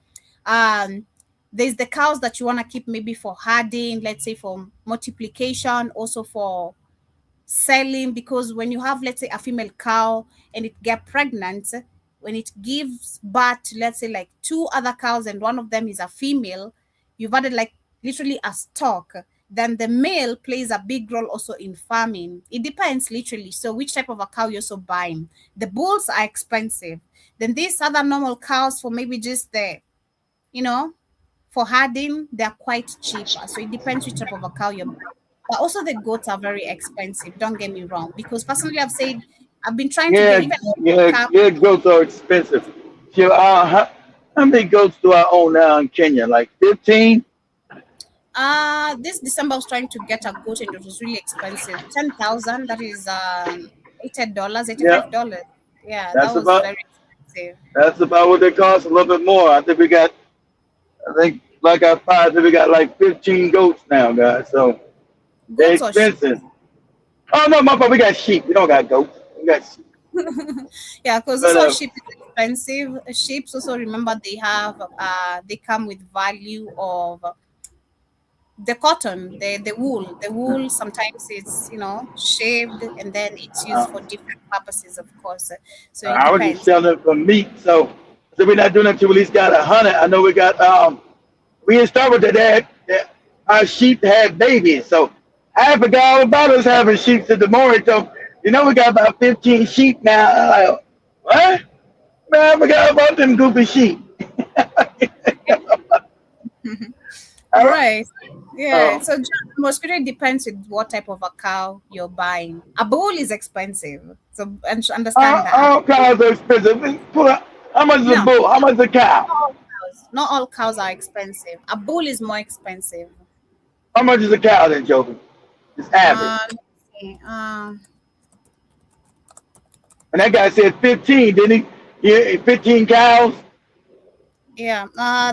Um, there's the cows that you want to keep maybe for herding, let's say for multiplication, also for selling, because when you have, let's say, a female cow and it get pregnant, when it gives birth to, let's say, like two other cows and one of them is a female, you've added like literally a stock. Then the male plays a big role also in farming. It depends literally. So which type of a cow you're also buying. The bulls are expensive. Then these other normal cows for maybe just the, you know, for herding, they're quite cheaper. So it depends which type of a cow you're buying. But also the goats are very expensive. Don't get me wrong. Because personally, I've been trying to get Yeah, even yeah, cow. yeah. Goats are expensive. So, how many goats do I own now in Kenya? Like 15. This December I was trying to get a goat and it was really expensive. 10,000. That is $80, Yeah, $85. Yeah, that that's was about very expensive. that's about what they cost. A little bit more. I think like I five. We got like 15 goats now, guys. So they're Goats or sheep? expensive. Oh no, my fault. We got sheep. We don't got goats. We got sheep. Yeah, because But also sheep is expensive. Sheep also, remember, they come with value of the cotton, the wool sometimes it's shaved and then it's used uh, for different purposes, of course. So it I was just depends. selling it for meat. So we're not doing it until we at least got 100. I know we got we didn't start with that our sheep had babies. So I forgot all about us having sheep to the morning. So we got about 15 sheep now. I'm like, what? Man, I forgot about them goofy sheep. All right. Right. Yeah, Uh, so mosquito depends with what type of a cow you're buying. A bull is expensive, so understand that. all cows are expensive. How much is a No, bull? How much is a cow? not all cows are expensive. A bull is more expensive. How much is a cow then, Joker? It's average. Let's see. And that guy said 15, didn't he? Yeah, 15 cows. Yeah,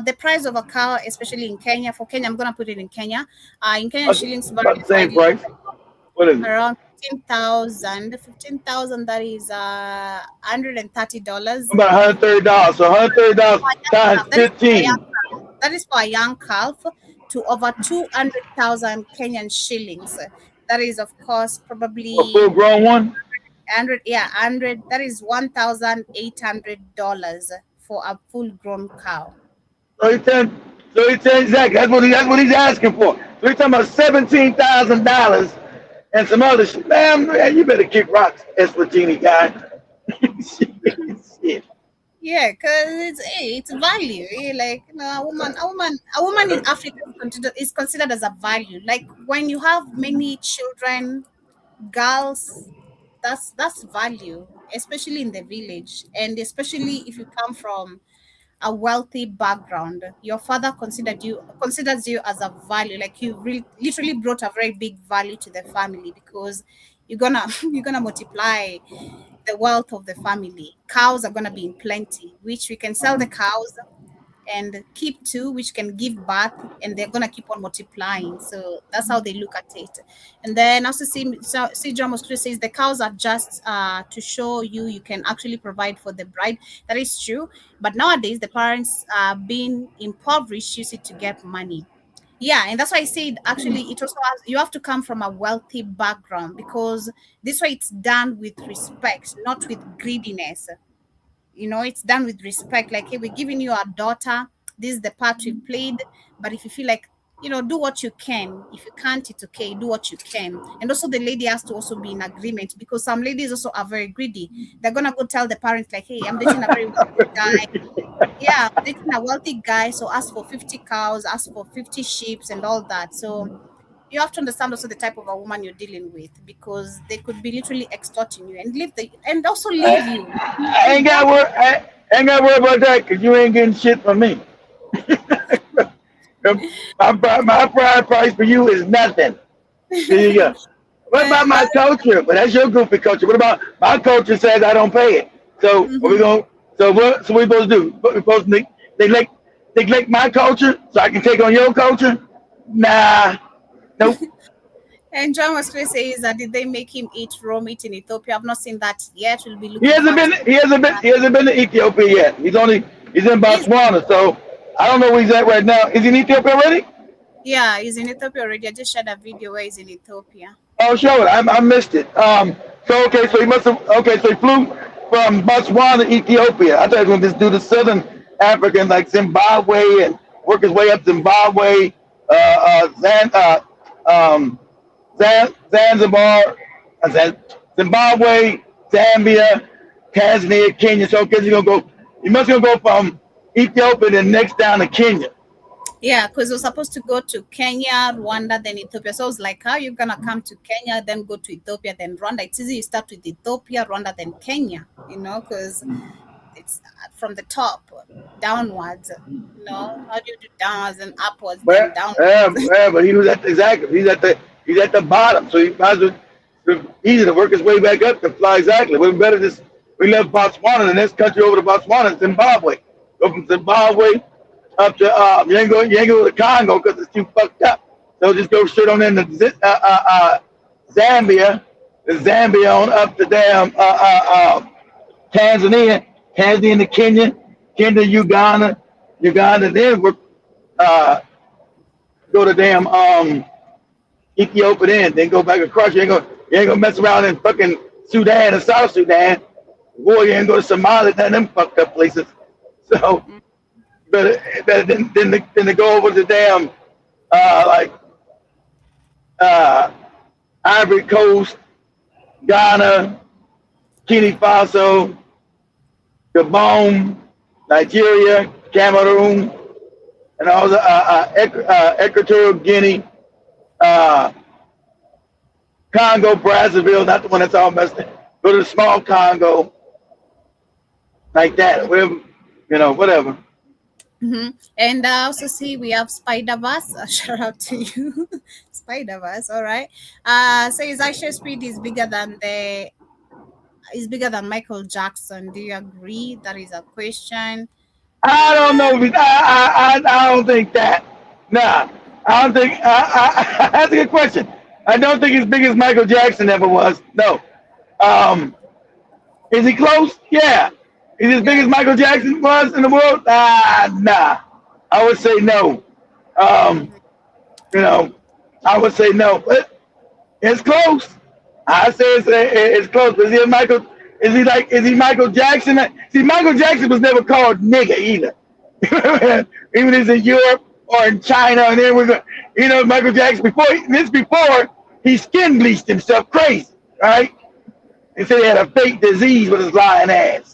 the price of a cow, especially in Kenya, for Kenya, I'm gonna put it in Kenya. In Kenyan That's shillings, about the varies same widely price. What is it? around 15,000. 15,000, that is $130. About $130. So $130 times That is for a young 15. calf. That is for a young calf to over 200,000 Kenyan shillings. That is, of course, A full probably grown one? 100. Yeah, 100. That is $1,800 for a full-grown cow. So he said exactly. That's what he's asking for. So he's talking about $17,000 and some other shit. Man, you better kick rocks, Eswatini guy. Shit. Yeah, because it's value. Like, a woman in Africa is considered as a value. Like when you have many children, girls, that's value, especially in the village, and especially if you come from a wealthy background. Your father considers you as a value. Like you literally brought a very big value to the family because you're gonna you're gonna multiply the wealth of the family. Cows are gonna be in plenty, which we can sell the cows and keep two, which can give birth, and they're gonna keep on multiplying. So that's how they look at it. And then also see John Mosquito says the cows are just to show you can actually provide for the bride. That is true, but nowadays the parents being impoverished use it to get money. Yeah, and that's why I said actually it also you have to come from a wealthy background because this way it's done with respect, not with greediness. It's done with respect. Like, hey, we're giving you our daughter, this is the part we played, but if you feel like, do what you can. If you can't, it's okay, do what you can. And also the lady has to also be in agreement because some ladies also are very greedy. They're gonna go tell the parents like, hey, I'm dating a very wealthy guy. Yeah, I'm dating a wealthy guy, so ask for 50 cows, ask for 50 sheep and all that. So you have to understand also the type of a woman you're dealing with because they could be literally extorting you and also leave you. I ain't got worry. I ain't got to worry about that because you ain't getting shit from me. My bride price for you is nothing. There you go. What about my culture? But that's your goofy culture. What about my culture says I don't pay it? So what we going? So what? So what we supposed to do? What we supposed to neglect my culture so I can take on your culture? Nah, nope. And John was going to say is that did they make him eat raw meat in Ethiopia? I've not seen that yet. We'll be looking. He hasn't been to Ethiopia yet. He's in Botswana. So I don't know where he's at right now. Is he in Ethiopia already? Yeah, he's in Ethiopia already. I just shared a video where he's in Ethiopia. Oh, show it. I missed it. So okay, so he must have. Okay, so he flew from Botswana to Ethiopia. I thought he was going to just do the southern African, like Zimbabwe, and work his way up Zimbabwe, Zanzibar, Zimbabwe, Zambia, Tanzania, Kenya. So okay, he must gonna go from Ethiopia then next down to Kenya. Yeah, because we're supposed to go to Kenya, Rwanda, then Ethiopia. So I was like, how are you gonna come to Kenya, then go to Ethiopia, then Rwanda? It's easy. You start with Ethiopia, Rwanda, then Kenya. Because it's from the top downwards. How do you do downwards and upwards? Well, downwards? But he was he's at the bottom. So he might as well easy to work his way back up to fly exactly. We're better we left Botswana, the next country over to Botswana is Zimbabwe. Go from Zimbabwe up to you ain't going to Congo because it's too fucked up. So just go straight on into Zambia, on up to damn Tanzania to Kenya, Uganda, then we're go to damn Ethiopia, then go back across. You ain't gonna mess around in fucking Sudan and South Sudan. Boy, you ain't go to Somalia, none of them fucked up places. So better than to go over to damn Ivory Coast, Ghana, Guinea Faso, Gabon, Nigeria, Cameroon, and all the Equatorial Guinea, Congo, Brazzaville, not the one that's all messed up. Go to the small Congo, like that, whatever. And I also see we have Spider-Verse. Shout out to you, Spider-Verse. All right. So his Ishowspeed is bigger than Michael Jackson. Do you agree? That is a question. I don't know. I don't think that. Nah, I don't think. That's a good question. I don't think as big as Michael Jackson ever was. No. Is he close? Yeah. Is he as big as Michael Jackson was in the world? Nah. I would say no. I would say no. But it's close. I say it's close. But is he Michael Jackson? See, Michael Jackson was never called nigga either. Even if in Europe or in China, and then Michael Jackson before he skin bleached himself crazy, right? He said he had a fake disease with his lying ass.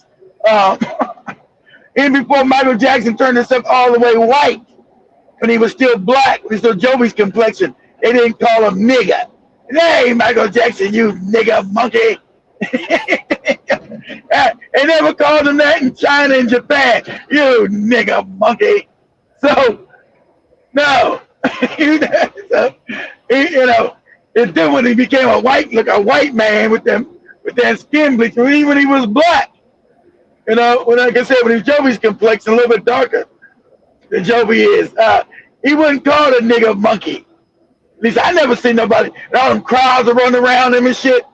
And before Michael Jackson turned himself all the way white, when he was still black, when he was still Joey's complexion, they didn't call him nigga. Hey, Michael Jackson, you nigga monkey. They never called him that in China and Japan. You nigga monkey. So, no. It's then when he became a white man with that skin bleach, even when he was black. Like I said, when he was Joey's complexion, a little bit darker than Joey is, he wasn't called a nigga monkey. At least I never seen nobody. All them crowds are running around him and shit.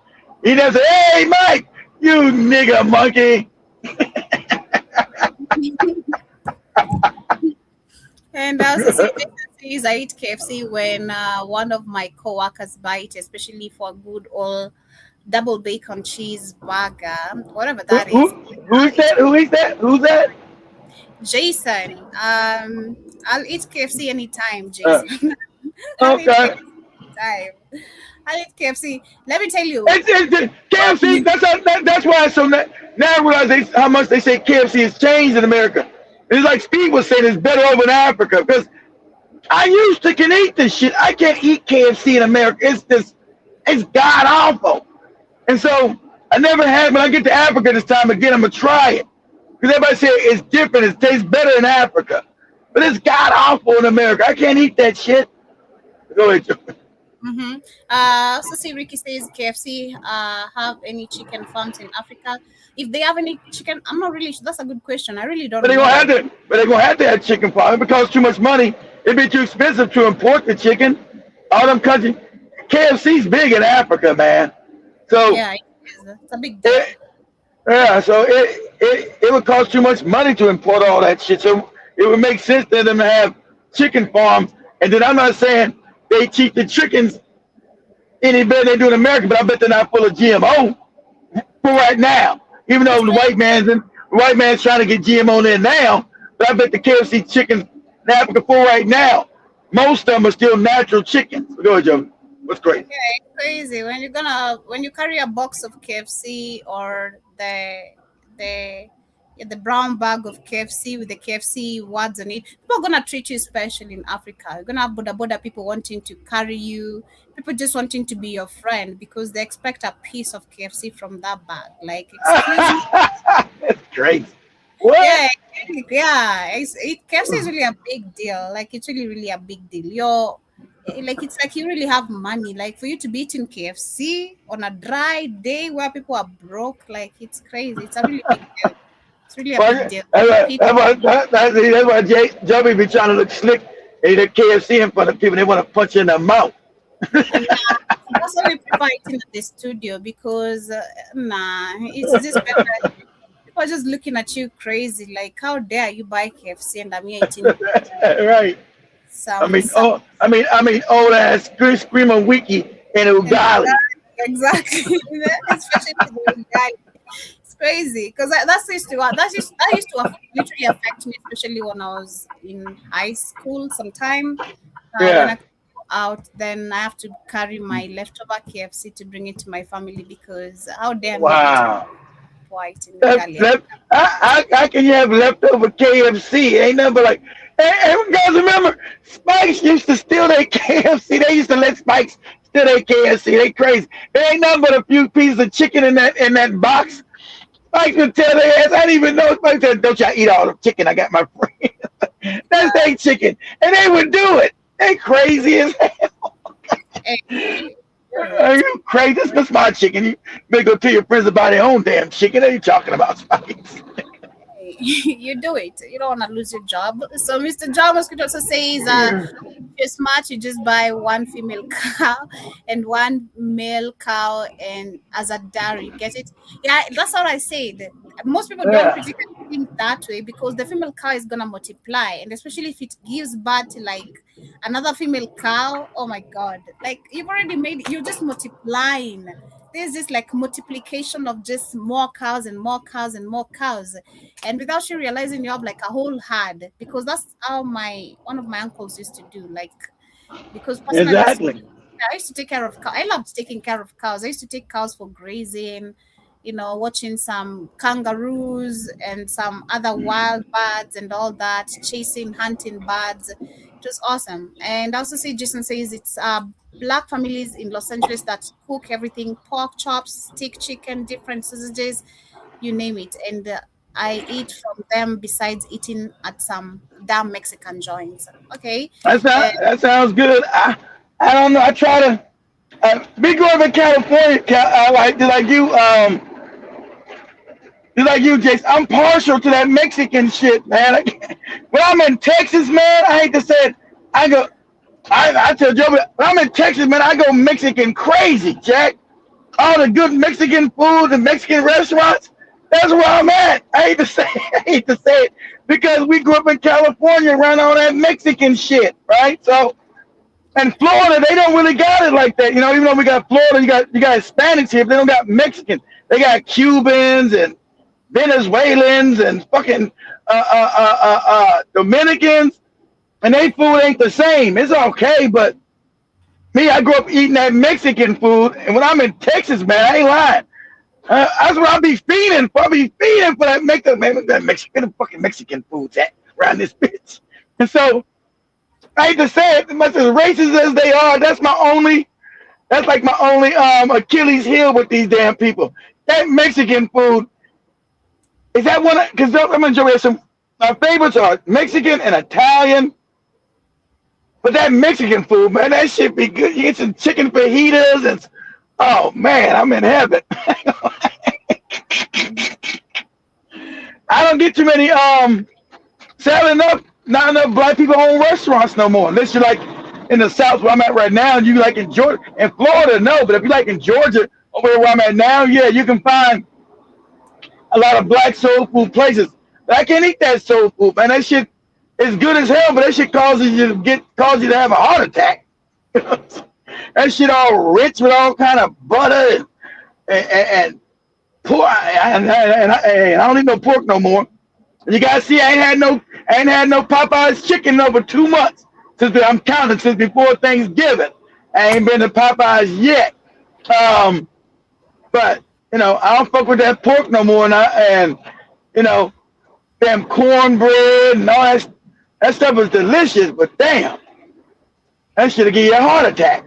He never said, "Hey, Mike, you nigga monkey." And I also say I eat KFC when one of my coworkers buy it, especially for a good old double bacon cheeseburger, whatever that is. Who is that? Who's that? Jason. I'll eat KFC anytime, Jason. Okay. I'll eat KFC. Let me tell you. KFC, that's why. So now I realize how much they say KFC has changed in America. It's like Speed was saying, it's better over in Africa. Because I used to can eat this shit. I can't eat KFC in America. It's god awful. And so I never had. When I get to Africa this time again, I'm gonna try it. Because everybody say it's different. It tastes better in Africa. But it's god awful in America. I can't eat that shit. Go ahead, Joe. So see, Ricky says KFC have any chicken farms in Africa? If they have any chicken, I'm not really sure. That's a good question. I really But don't they're gonna know. have to. But they're gonna have to have chicken farm. It costs too much money. It'd be too expensive to import the chicken. All them countries. KFC's big in Africa, man. So Yeah, it is. It's a big deal. yeah, so it would cost too much money to import all that shit. So it would make sense for them to have chicken farms. And then I'm not saying they treat the chickens any better than they do in America, but I bet they're not full of GMO for right now. Even though the white man's trying to get GMO in there now, but I bet the KFC chickens in Africa for right now, most of them are still natural chickens. Go ahead, Joe. What's great? Yeah, it's crazy when you carry a box of KFC or the brown bag of KFC with the KFC words on it. People are gonna treat you special in Africa. You're gonna have border people wanting to carry you, people just wanting to be your friend because they expect a piece of KFC from that bag. Like, excuse me. That's crazy. What? Yeah. KFC is really a big deal. Like, it's really a big deal. It's like you really have money. Like, for you to be eating KFC on a dry day where people are broke, like, it's crazy. It's a really big deal. It's really a big deal. That's why Joey be trying to look slick and eat a KFC in front of people. They want to punch you in the mouth. That's why we prefer eating at the studio because it's just better. People are just looking at you crazy, like, how dare you buy KFC and I'm here eating? Right. I mean, old ass screamer wiki and Ugali. Exactly. Especially the Ugali. It's crazy because that used to literally affect me, especially when I was in high school. Sometime when I go out, then I have to carry my leftover KFC to bring it to my family because how dare me eat white in Ugali? How can you have leftover KFC? Ain't nothing but like. Hey, guys, remember Spikes used to steal their KFC. They used to let Spikes steal their KFC. They crazy. There ain't nothing but a few pieces of chicken in that box. Spikes would tell their ass, I didn't even know. Spikes said, don't y'all eat all the chicken I got my friend. That's their chicken. And they would do it. They crazy as hell. Are you crazy? That's my chicken. You may go tell your friends about their own damn chicken. What are you talking about, Spikes? You do it. You don't want to lose your job. So Mr. John Mosquito also says, if you're smart, you just buy one female cow and one male cow and as a dowry. Get it? Yeah, that's what I said. Most people don't really think that way because the female cow is gonna multiply, and especially if it gives birth to like another female cow. Oh my God! Like you've already you're just multiplying. There's this like multiplication of just more cows and more cows and more cows, and without you realizing you have like a whole herd, because that's how one of my uncles used to do. Like, because personally, I used to take care of cows. I loved taking care of cows. I used to take cows for grazing, watching some kangaroos and some other wild birds and all that, chasing, hunting birds. It was awesome. And I also see Jason says it's Black families in Los Angeles that cook everything: pork chops, steak chicken, different sausages, you name it. And I eat from them besides eating at some damn Mexican joints. Okay. That sounds good. I don't know. I try to be growing up in California. Like you, Jason. I'm partial to that Mexican shit, man. When I'm in Texas, man, I hate to say it, I tell Joe, when I'm in Texas, man, I go Mexican crazy, Jack. All the good Mexican food and Mexican restaurants, that's where I'm at. I hate to say it because we grew up in California around all that Mexican shit, right? So, and Florida, they don't really got it like that. Even though we got Florida, you got Hispanics here, but they don't got Mexicans. They got Cubans and Venezuelans and fucking Dominicans. And they food ain't the same. It's okay, but me, I grew up eating that Mexican food, and when I'm in Texas, man, I ain't lying. That's what I be feeding for. I be feeding for that fucking Mexican food around this bitch. And so, I hate to say it, as much as racist as they are, that's like my only Achilles heel with these damn people. That Mexican food, is that one? Because I'm enjoying some. My favorites are Mexican and Italian. But that Mexican food, man, that shit be good. You get some chicken fajitas and oh man, I'm in heaven. I don't get too many not enough black people own restaurants no more. Unless you're like in the South where I'm at right now, and you like in Georgia, in Florida, no. But if you like in Georgia, over where I'm at now, yeah, you can find a lot of black soul food places. But I can't eat that soul food, man. That shit is good as hell, but that shit causes you to have a heart attack. That shit all rich with all kind of butter and pork. And I don't eat no pork no more. And you guys see, I ain't had no Popeyes chicken in over 2 months I'm counting since before Thanksgiving. I ain't been to Popeyes yet. But you know, I don't fuck with that pork no more. And you know, damn cornbread and all that stuff was delicious. But damn, that should have given you a heart attack.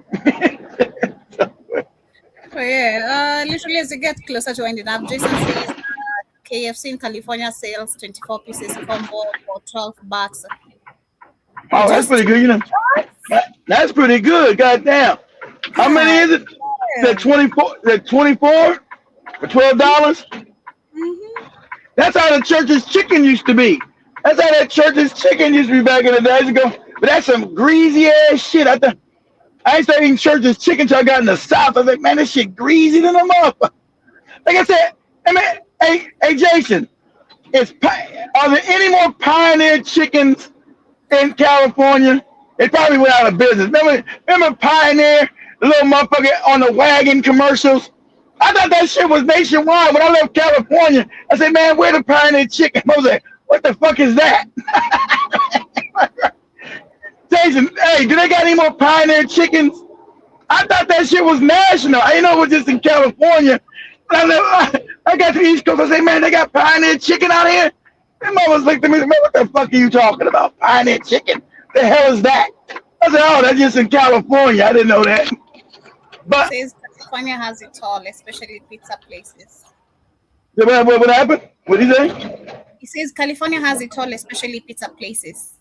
Oh yeah, literally as you get closer to ending up, Jason says KFC in California sells 24 pieces combo for $12. Oh, that's pretty good, you know. That's pretty good, goddamn. How many is it? The 24 for $12? Mm-hmm. That's how the church's chicken used to be. That's how that church's chicken used to be back in the days ago. But that's some greasy ass shit. I ain't started eating church's chicken until I got in the South. I was like, man, this shit greasy than a motherfucker. Like I said, hey, Jason, are there any more Pioneer chickens in California? They probably went out of business. Remember Pioneer, the little motherfucker on the wagon commercials? I thought that shit was nationwide. When I left California, I said, man, where the Pioneer chicken? I was like, what the fuck is that? Jason, hey, do they got any more Pioneer chickens? I thought that shit was national. I didn't know it was just in California. I got to the East Coast. I said, man, they got Pioneer chicken out here? And mother's looked at me, man, what the fuck are you talking about? Pioneer chicken? The hell is that? I said, oh, that's just in California. I didn't know that. But it says California has it all, especially pizza places. What happened? What did he say? He says California has it all, especially pizza places.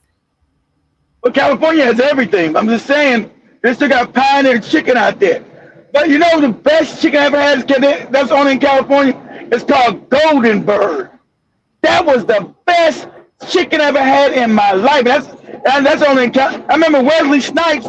Well, California has everything. I'm just saying, they still got Pioneer chicken out there. But you know the best chicken I ever had that's only in California? It's called Golden Bird. That was the best chicken I ever had in my life. That's only in California. I remember Wesley Snipes.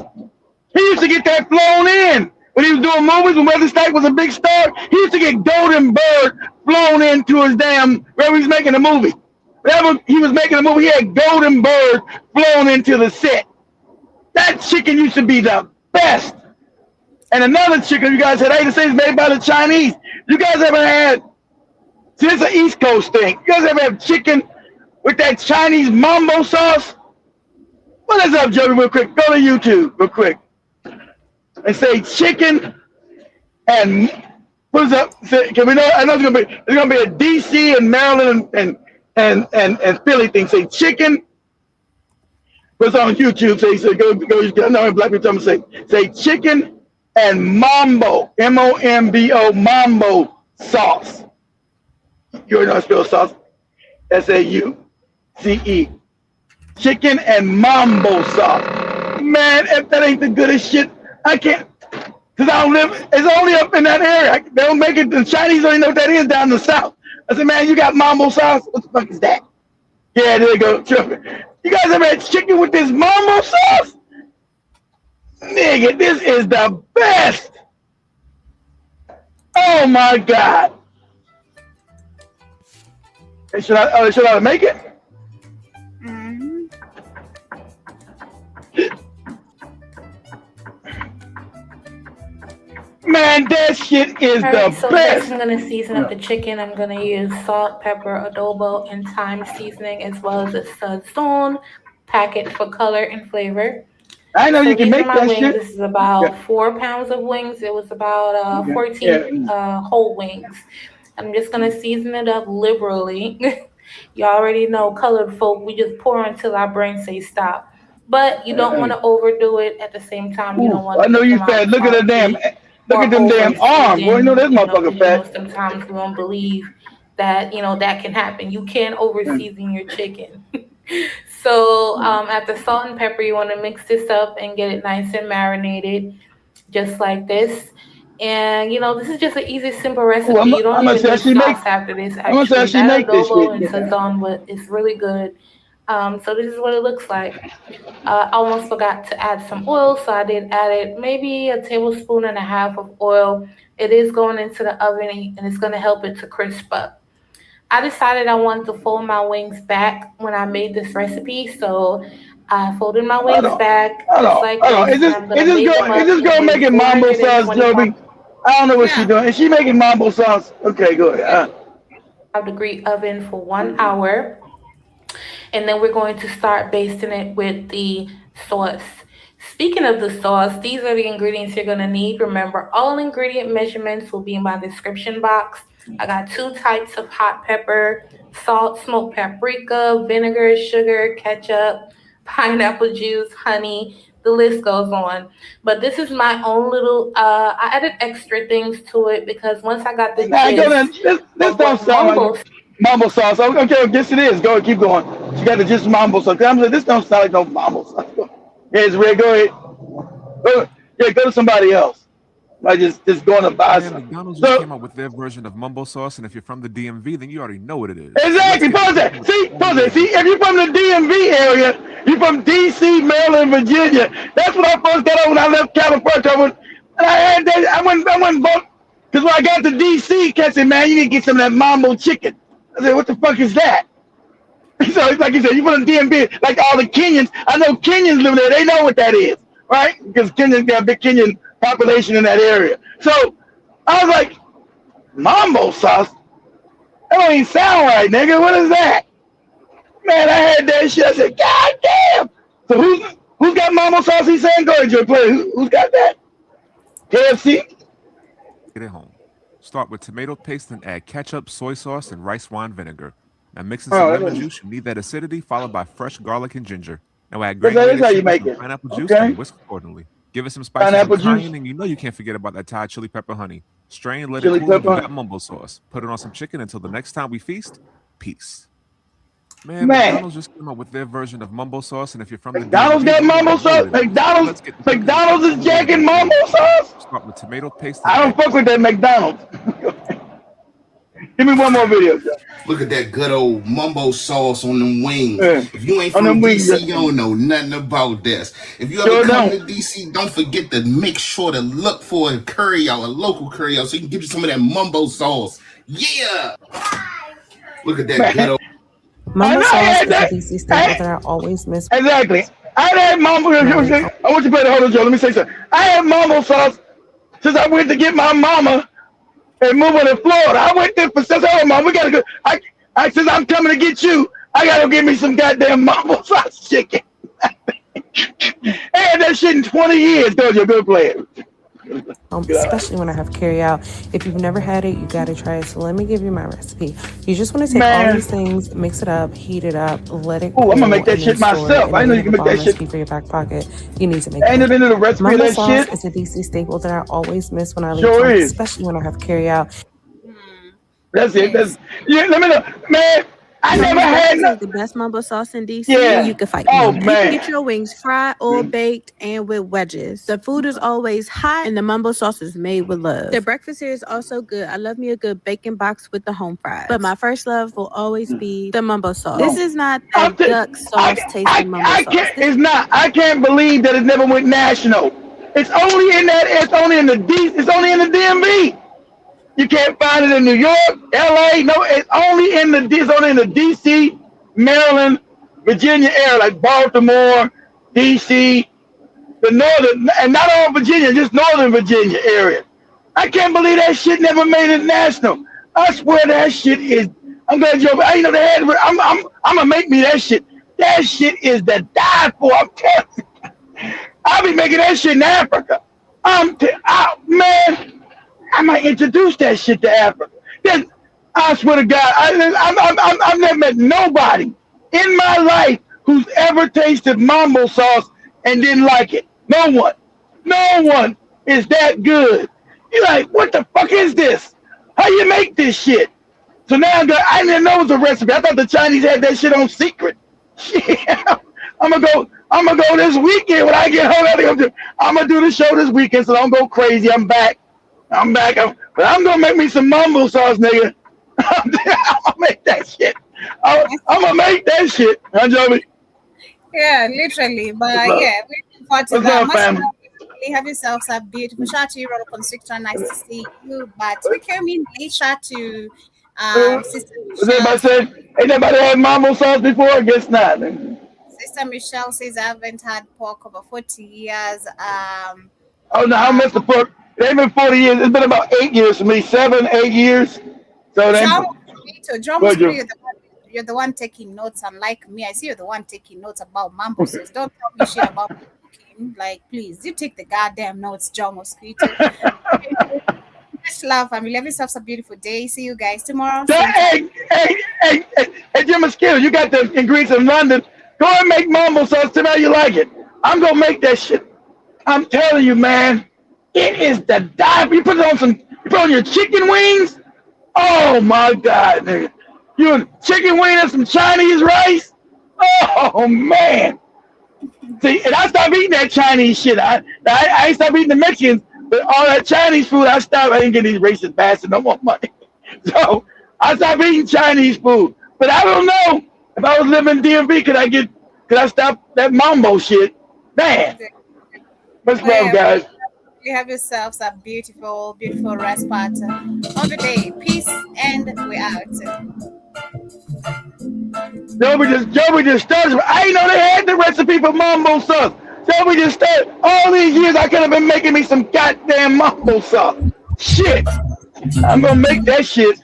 He used to get that flown in. When he was doing movies, when Wesley Snipes was a big star, he used to get Golden Bird flown into his wherever he's making a movie. Whenever he was making a movie, he had Golden Bird flown into the set. That chicken used to be the best. And another chicken you guys had, the same is made by the Chinese. You guys ever had, see, it's an East Coast thing. You guys ever have chicken with that Chinese mambo sauce? What is up, Joey, real quick? Go to YouTube real quick. And say chicken and what is up? Can we know? I know it's gonna be a DC and Maryland and Philly thing. Say chicken. What's on YouTube? Say go. I know black people say chicken and mambo, MOMBO, mambo sauce. You already know how to spell sauce. SAUCE. Chicken and mambo sauce. Man, if that ain't the goodest shit, I can't. Because I don't live, it's only up in that area. They don't make it, the Chinese don't even know what that is down in the South. I said, man, you got mambo sauce? What the fuck is that? Yeah, there you go. You guys ever had chicken with this mambo sauce? Nigga, this is the best. Oh my God. Should I make it? Mm-hmm. Man, that shit is the So best. next I'm going to season up the chicken. I'm going to use salt, pepper, adobo, and thyme seasoning, as well as a sazon packet for color and flavor. I know you can make that wings. shit. This is about 4 pounds of wings. It was about 14 whole wings. I'm just going to season it up liberally. You already know, colored folk, we just pour until our brain says stop. But you don't want to overdo it at the same time. You don't want to. I know you fat. Look at them damn arms. Boy, you know this motherfucker fat. Sometimes we don't believe that, that can happen. You can over season your chicken. So after salt and pepper, you want to mix this up and get it nice and marinated, just like this. And this is just an easy, simple recipe. Oh, You don't I'm gonna even say need she make. sauce after this. I'm gonna say Actually, she that make this adobo shit. and sazon, but it's really good. So this is what it looks like. I almost forgot to add some oil, so I did add it, maybe a tablespoon and a half of oil. It is going into the oven, and it's going to help it to crisp up. I decided I wanted to fold my wings back when I made this recipe, so I folded my Hold wings on, back hold just on, like hold on. this, and I'm going Is to this bake girl? them Is up this girl in making mambo sauce, 425 Joby? I don't know what she's doing. Is she making mambo sauce? Okay, go ahead. degree oven for 1 hour. And then we're going to start basting it with the sauce. Speaking of the sauce, these are the ingredients you're going to need. Remember, all ingredient measurements will be in my description box. I got 2 types of hot pepper, salt, smoked paprika, vinegar, sugar, ketchup, pineapple juice, honey. The list goes on. But this is my own little, I added extra things to it because once I got the Nah, go then. gist This of don't what sound mumbo. like mambo sauce. Okay, yes it is. Go ahead, keep going. She got the just mambo sauce. I'm like, this don't sound like no mambo sauce. Yeah, it's red. Go ahead. Go to somebody else. Like just going to buy Man, some. McDonald's just came out with their version of mumbo sauce, and if you're from the DMV, then you already know what it is. Exactly. Pause that. See, if you're from the DMV area, you're from DC, Maryland, Virginia. That's what I first got on when I left California. And I had that. I went vote because when I got to DC, I said, "Man, you need to get some of that mambo chicken." I said, "What the fuck is that?" So it's like you said, you from the DMV, like all the Kenyans. I know Kenyans live there. They know what that is, right? Because Kenyans got a big Kenyan population in that area. So I was like, mambo sauce? That don't even sound right, nigga. What is that? Man, I had that shit. I said, God damn. So who's got mambo sauce? He's saying, go ahead, Joe, play. Who's got that? KFC? Get it home. Start with tomato paste and add ketchup, soy sauce, and rice wine vinegar. Now mix in some lemon juice. You need that acidity, followed by fresh garlic and ginger. Now add granulated sugar and pineapple juice and whisk accordingly. Give it some spices and cayenne, and you know you can't forget about that Thai chili pepper honey. Strain, let it cool, and you got mumbo sauce. Put it on some chicken until the next time we feast. Peace. Man, McDonald's just came out with their version of mumbo sauce, and if you're from the McDonald's got mambo sauce. McDonald's is jacking mambo sauce. Start with tomato paste. I don't fuck with that McDonald's. Give me one more video, Joe. Look at that good old mumbo sauce on them wings. If you ain't from DC, you don't know nothing about this. If you ever come to DC, don't forget to make sure to look for a curry out, a local curry out, so you can get you some of that mumbo sauce. Yeah. Look at that good old. Mumbo sauce is a DC staple that I always miss. Exactly. I had mambo. I want you to play the hold on, Joe. Let me say something. I had mambo sauce since I went to get my mama and moving to Florida. I went there for since mom, we gotta go. I since I'm coming to get you, I gotta give me some goddamn mambo sauce chicken. I had that shit in 20 years. Go, you go play it. Especially when I have carry out. If you've never had it, you gotta try it. So let me give you my recipe. You just want to take all these things, mix it up, heat it up, let it cool. I'm gonna make that shit myself. I know you can make that shit for your back pocket. You need to make it. Ain't it into the recipe of that shit? It's a DC staple that I always miss when I leave home, especially when I have carry out. That's it. Let me know, man. I never had the best mumbo sauce in DC. Yeah. You can fight. Oh, You man. can get your wings fried or baked and with wedges. The food is always hot and the mumbo sauce is made with love. The breakfast here is also good. I love me a good bacon box with the home fries. But my first love will always be the mumbo sauce. This is not that duck sauce tasting mumbo sauce. It's not. I can't believe that it never went national. It's only in that. It's only in the DMV. You can't find it in New York, LA. No, it's only in the DC, Maryland, Virginia area, like Baltimore, DC, the northern, and not all Virginia, just northern Virginia area. I can't believe that shit never made it national. I swear that shit is. I'm glad Joe. I know they had. I'm gonna make me that shit. That shit is the die for. I'm telling you. I'll be making that shit in Africa. Man. I might introduce that shit to Africa. I swear to God, I've never met nobody in my life who's ever tasted mambo sauce and didn't like it. No one is that good. You're like, what the fuck is this? How you make this shit? So now I didn't know it was a recipe. I thought the Chinese had that shit on secret. Yeah. I'm gonna go this weekend when I get home. I'm gonna do the show this weekend, so don't go crazy. I'm back. But I'm gonna make me some mumbo sauce, nigga. I'm gonna make that shit. I'm gonna make that shit. Huh, Joey? Yeah, literally. But yeah, we look forward to that. Much love. Have yourselves a beautiful shout out to you, Roller Constrictor. Nice to see you. But we came in late. Shout to Sister Michelle. Ain't nobody had mumbo sauce before? I guess not. Sister Michelle says I haven't had pork over 40 years. Oh no, I missed the pork. It ain't been 40 years. It's been about 8 years for me. 7, 8 years. So John, you're the one taking notes, unlike me. I see you're the one taking notes about mambo sauce. Don't tell me shit about cooking. Like, please, you take the goddamn notes, John Mosquito. Much love, family. Have yourselves a beautiful day. See you guys tomorrow. Hey, Jim Mosquito, you got the ingredients in London. Go and make mambo sauce. Tell me how you like it. I'm gonna make that shit. I'm telling you, man, it is the dive. You put it on your chicken wings. Oh my God, nigga. You chicken wing and some Chinese rice. Oh man. See, and I stopped eating that Chinese shit. I ain't stopped eating the Mexicans, but all that Chinese food, I stopped. I didn't get these racist bastards no more money. So I stopped eating Chinese food. But I don't know if I was living in DMV, could I stop that mambo shit? Man. Much love, guys. You have yourselves a beautiful, beautiful rest part of the day. Peace, and we're out. Joey just started. I didn't know they had the recipe for mambo sauce. Joey just started. All these years, I could have been making me some goddamn mambo sauce. Shit. I'm gonna make that shit.